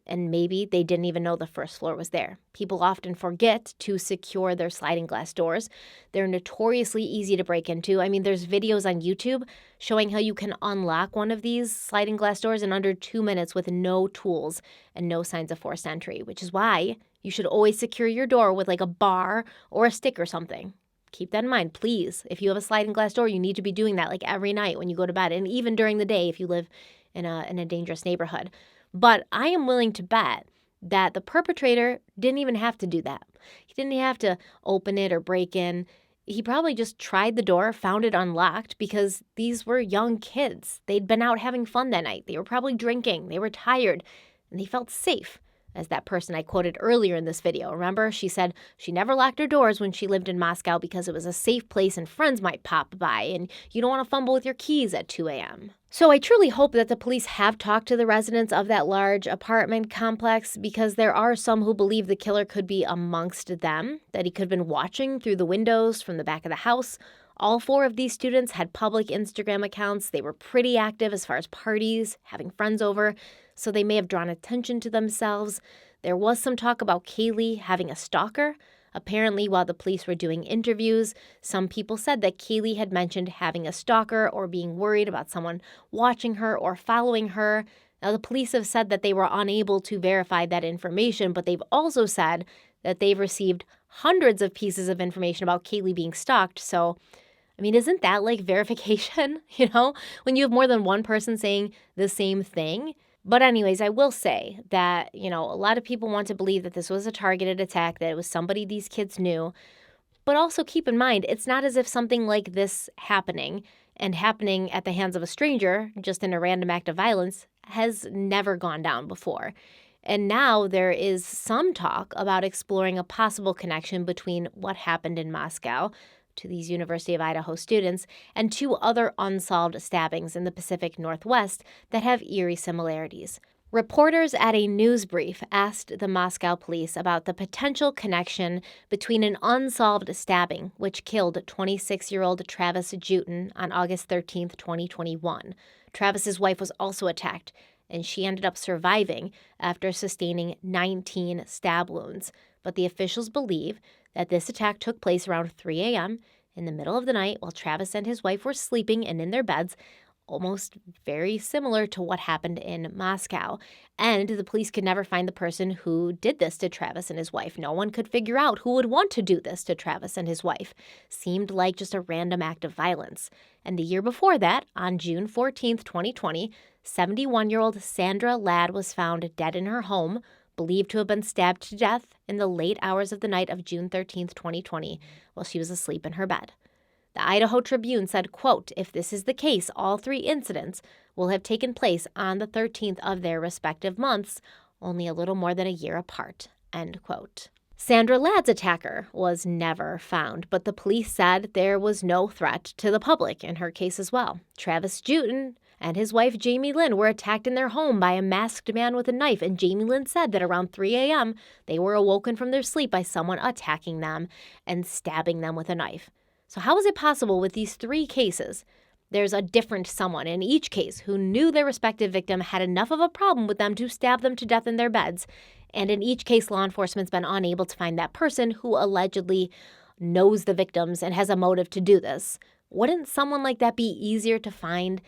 And maybe they didn't even know the first floor was there. People often forget to secure their sliding glass doors. They're notoriously easy to break into. I mean, there's videos on YouTube showing how you can unlock one of these sliding glass doors in under 2 minutes with no tools and no signs of forced entry, which is why you should always secure your door with like a bar or a stick or something. Keep that in mind, please. If you have a sliding glass door, you need to be doing that like every night when you go to bed, and even during the day if you live in a dangerous neighborhood. But I am willing to bet that the perpetrator didn't even have to do that. He didn't have to open it or break in. He probably just tried the door, found it unlocked because these were young kids. They'd been out having fun that night. They were probably drinking. They were tired, and they felt safe. As that person I quoted earlier in this video, remember? She said she never locked her doors when she lived in Moscow because it was a safe place and friends might pop by, and you don't want to fumble with your keys at 2 a.m. So I truly hope that the police have talked to the residents of that large apartment complex, because there are some who believe the killer could be amongst them, that he could have been watching through the windows from the back of the house. All 4 of these students had public Instagram accounts. They were pretty active as far as parties, having friends over, so they may have drawn attention to themselves. There was some talk about Kaylee having a stalker. Apparently, while the police were doing interviews, some people said that Kaylee had mentioned having a stalker or being worried about someone watching her or following her. Now, the police have said that they were unable to verify that information, but they've also said that they've received hundreds of pieces of information about Kaylee being stalked. So, I mean, isn't that like verification, when you have more than one person saying the same thing? But anyways, I will say that, a lot of people want to believe that this was a targeted attack, that it was somebody these kids knew. But also keep in mind, it's not as if something like this happening at the hands of a stranger, just in a random act of violence, has never gone down before. And now there is some talk about exploring a possible connection between what happened in Moscow to these University of Idaho students and 2 other unsolved stabbings in the Pacific Northwest that have eerie similarities. Reporters at a news brief asked the Moscow police about the potential connection between an unsolved stabbing, which killed 26-year-old Travis Jutin on August 13, 2021. Travis's wife was also attacked, and she ended up surviving after sustaining 19 stab wounds. But the officials believe that this attack took place around 3 a.m. in the middle of the night while Travis and his wife were sleeping and in their beds, almost very similar to what happened in Moscow. And the police could never find the person who did this to Travis and his wife. No one could figure out who would want to do this to Travis and his wife. Seemed like just a random act of violence. And the year before that, on June 14th, 2020, 71-year-old Sandra Ladd was found dead in her home, believed to have been stabbed to death in the late hours of the night of June 13th, 2020, while she was asleep in her bed. The Idaho Tribune said, quote, "If this is the case, all 3 incidents will have taken place on the 13th of their respective months, only a little more than a year apart," end quote. Sandra Ladd's attacker was never found, but the police said there was no threat to the public in her case as well. Travis Jewton and his wife Jamie Lynn were attacked in their home by a masked man with a knife, and Jamie Lynn said that around 3 a.m. they were awoken from their sleep by someone attacking them and stabbing them with a knife. So how is it possible with these 3 cases there's a different someone in each case who knew their respective victim had enough of a problem with them to stab them to death in their beds, and in each case law enforcement's been unable to find that person who allegedly knows the victims and has a motive to do this? Wouldn't someone like that be easier to find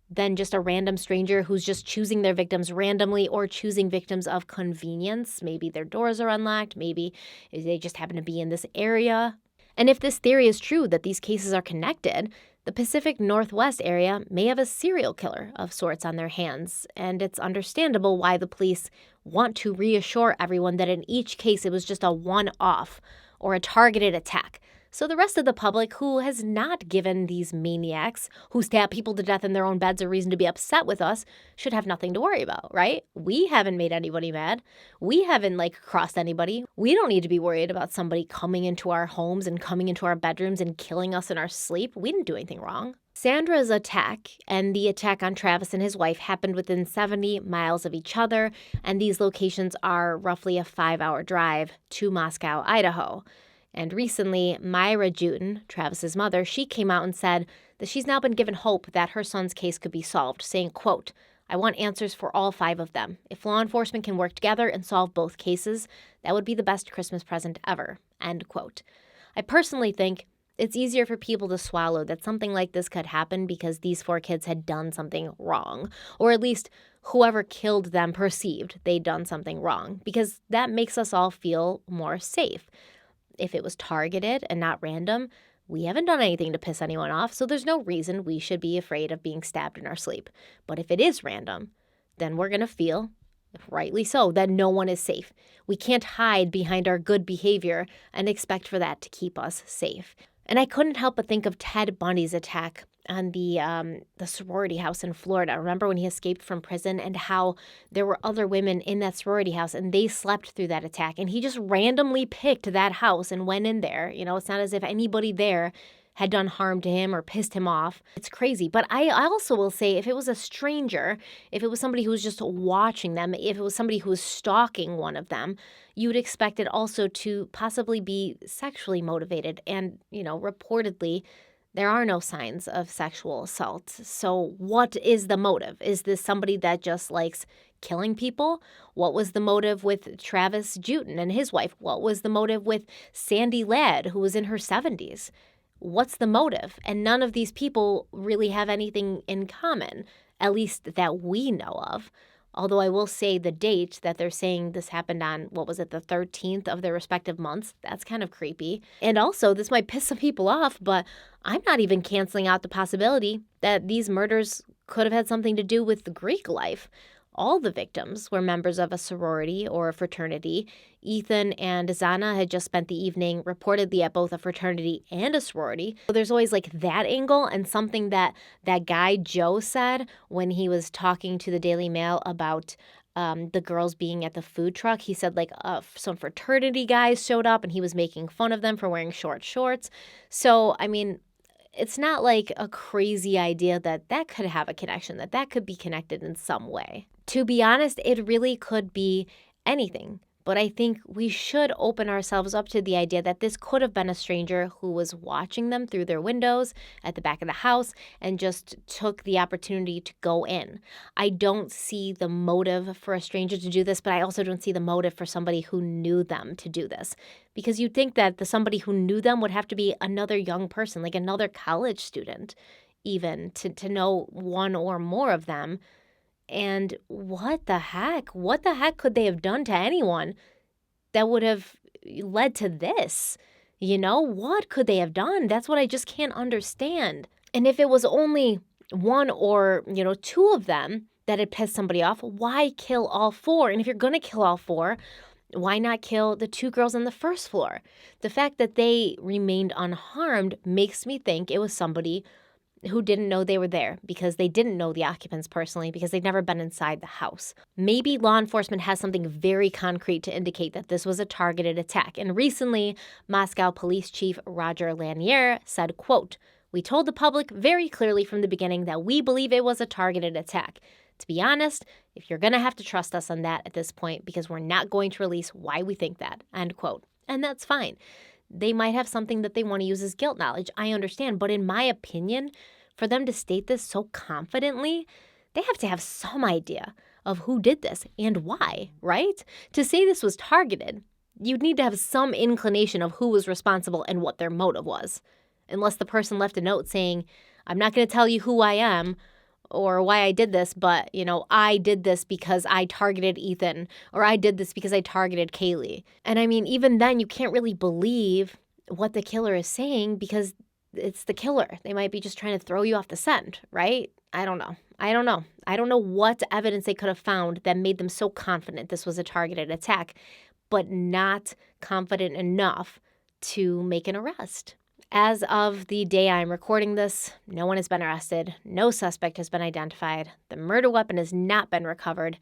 than just a random stranger who's just choosing their victims randomly or choosing victims of convenience? Maybe their doors are unlocked, maybe they just happen to be in this area. And if this theory is true that these cases are connected, the Pacific Northwest area may have a serial killer of sorts on their hands, and it's understandable why the police want to reassure everyone that in each case it was just a one-off or a targeted attack. So the rest of the public who has not given these maniacs who stab people to death in their own beds a reason to be upset with us should have nothing to worry about, right? We haven't made anybody mad. We haven't, crossed anybody. We don't need to be worried about somebody coming into our homes and coming into our bedrooms and killing us in our sleep. We didn't do anything wrong. Sandra's attack and the attack on Travis and his wife happened within 70 miles of each other, and these locations are roughly a 5-hour drive to Moscow, Idaho. And recently, Myra Jewton, Travis's mother, she came out and said that she's now been given hope that her son's case could be solved, saying, quote, "I want answers for all 5 of them. If law enforcement can work together and solve both cases, that would be the best Christmas present ever," end quote. I personally think it's easier for people to swallow that something like this could happen because these 4 kids had done something wrong, or at least whoever killed them perceived they'd done something wrong, because that makes us all feel more safe. If it was targeted and not random, we haven't done anything to piss anyone off, so there's no reason we should be afraid of being stabbed in our sleep. But if it is random, then we're going to feel, rightly so, that no one is safe. We can't hide behind our good behavior and expect for that to keep us safe. And I couldn't help but think of Ted Bundy's attack on the sorority house in Florida. Remember when he escaped from prison and how there were other women in that sorority house and they slept through that attack, and he just randomly picked that house and went in there. You know, it's not as if anybody there had done harm to him or pissed him off. It's crazy. But I also will say, if it was a stranger, if it was somebody who was just watching them, if it was somebody who was stalking one of them, you would expect it also to possibly be sexually motivated. And, reportedly, there are no signs of sexual assault. So what is the motive? Is this somebody that just likes killing people? What was the motive with Travis Jewton and his wife? What was the motive with Sandy Ladd, who was in her 70s? What's the motive? And none of these people really have anything in common, at least that we know of. Although I will say the date that they're saying this happened on, the 13th of their respective months, that's kind of creepy. And also, this might piss some people off, but I'm not even canceling out the possibility that these murders could have had something to do with the Greek life. All the victims were members of a sorority or a fraternity. Ethan and Zana had just spent the evening reportedly at both a fraternity and a sorority. So there's always that angle, and something that guy Joe said when he was talking to the Daily Mail about the girls being at the food truck. He said some fraternity guys showed up and he was making fun of them for wearing short shorts. So, it's not like a crazy idea that could have a connection, that could be connected in some way. To be honest, it really could be anything. But I think we should open ourselves up to the idea that this could have been a stranger who was watching them through their windows at the back of the house and just took the opportunity to go in. I don't see the motive for a stranger to do this, but I also don't see the motive for somebody who knew them to do this. Because you'd think that somebody who knew them would have to be another young person, like another college student, even to know one or more of them. And what the heck? What the heck could they have done to anyone that would have led to this? What could they have done? That's what I just can't understand. And if it was only one or, 2 of them, that it pissed somebody off, why kill all 4? And if you're going to kill all 4, why not kill the 2 girls on the first floor? The fact that they remained unharmed makes me think it was somebody who didn't know they were there because they didn't know the occupants personally because they'd never been inside the house. Maybe law enforcement has something very concrete to indicate that this was a targeted attack. And recently, Moscow Police Chief Roger Lanier said, quote, "We told the public very clearly from the beginning that we believe it was a targeted attack. To be honest, if you're going to have to trust us on that at this point because we're not going to release why we think that," end quote. And that's fine. They might have something that they want to use as guilt knowledge. I understand. But in my opinion, for them to state this so confidently, they have to have some idea of who did this and why, right? To say this was targeted, you'd need to have some inclination of who was responsible and what their motive was. Unless the person left a note saying, "I'm not going to tell you who I am or why I did this, but, I did this because I targeted Ethan, or I did this because I targeted Kaylee." And I mean, even then, you can't really believe what the killer is saying because it's the killer. They might be just trying to throw you off the scent, right? I don't know. I don't know what evidence they could have found that made them so confident this was a targeted attack, but not confident enough to make an arrest. As of the day I'm recording this, no one has been arrested. No suspect has been identified. The murder weapon has not been recovered.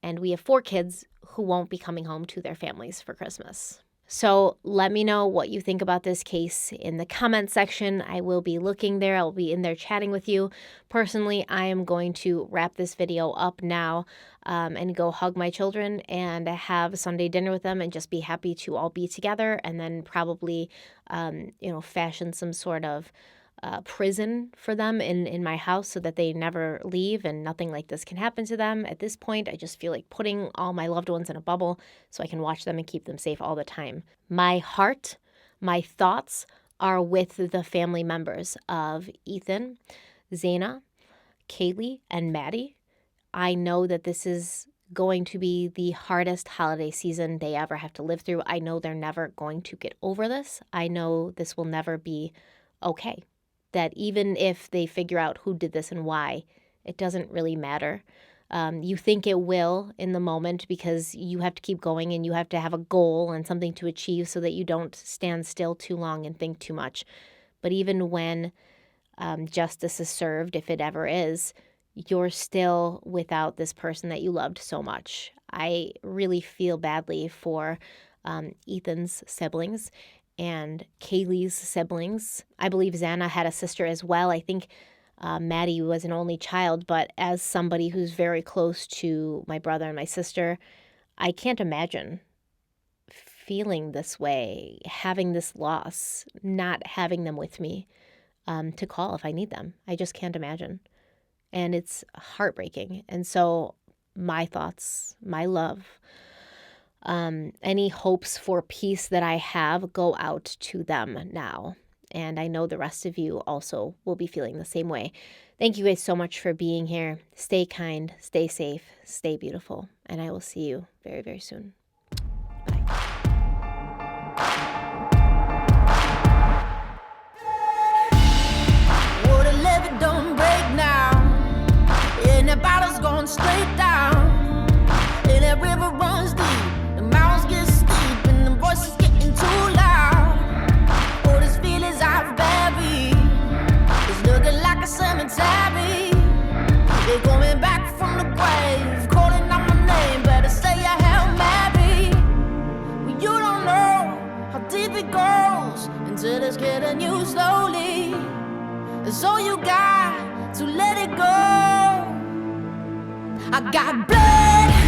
And we have 4 kids who won't be coming home to their families for Christmas. So let me know what you think about this case in the comment section. I will be looking there. I'll be in there chatting with you. Personally, I am going to wrap this video up now and go hug my children and have Sunday dinner with them and just be happy to all be together, and then probably, fashion some sort of prison for them in my house so that they never leave and nothing like this can happen to them. At this point, I just feel like putting all my loved ones in a bubble so I can watch them and keep them safe all the time. My heart, my thoughts are with the family members of Ethan, Zaina, Kaylee, and Maddie. I know that this is going to be the hardest holiday season they ever have to live through. I know they're never going to get over this. I know this will never be okay. That even if they figure out who did this and why, it doesn't really matter. You think it will in the moment because you have to keep going and you have to have a goal and something to achieve so that you don't stand still too long and think too much. But even when justice is served, if it ever is, you're still without this person that you loved so much. I really feel badly for Ethan's siblings and Kaylee's siblings. I believe Zaina had a sister as well. I think Maddie was an only child, but as somebody who's very close to my brother and my sister, I can't imagine feeling this way, having this loss, not having them with me to call if I need them. I just can't imagine. And it's heartbreaking. And so my thoughts, my love, any hopes for peace that I have go out to them now. And I know the rest of you also will be feeling the same way. Thank you guys so much for being here. Stay kind, stay safe, stay beautiful. And I will see you very, very soon. Bye. Well, the levee don't break now, and the bottle's going straight down, and that river runs deep. Voices getting too loud. All these feelings I've buried, it's looking like a cemetery. They're coming back from the grave, calling out my name. Better say a Hail Mary. Well, you don't know how deep it goes until it's getting you slowly. So you got to let it go. I got blood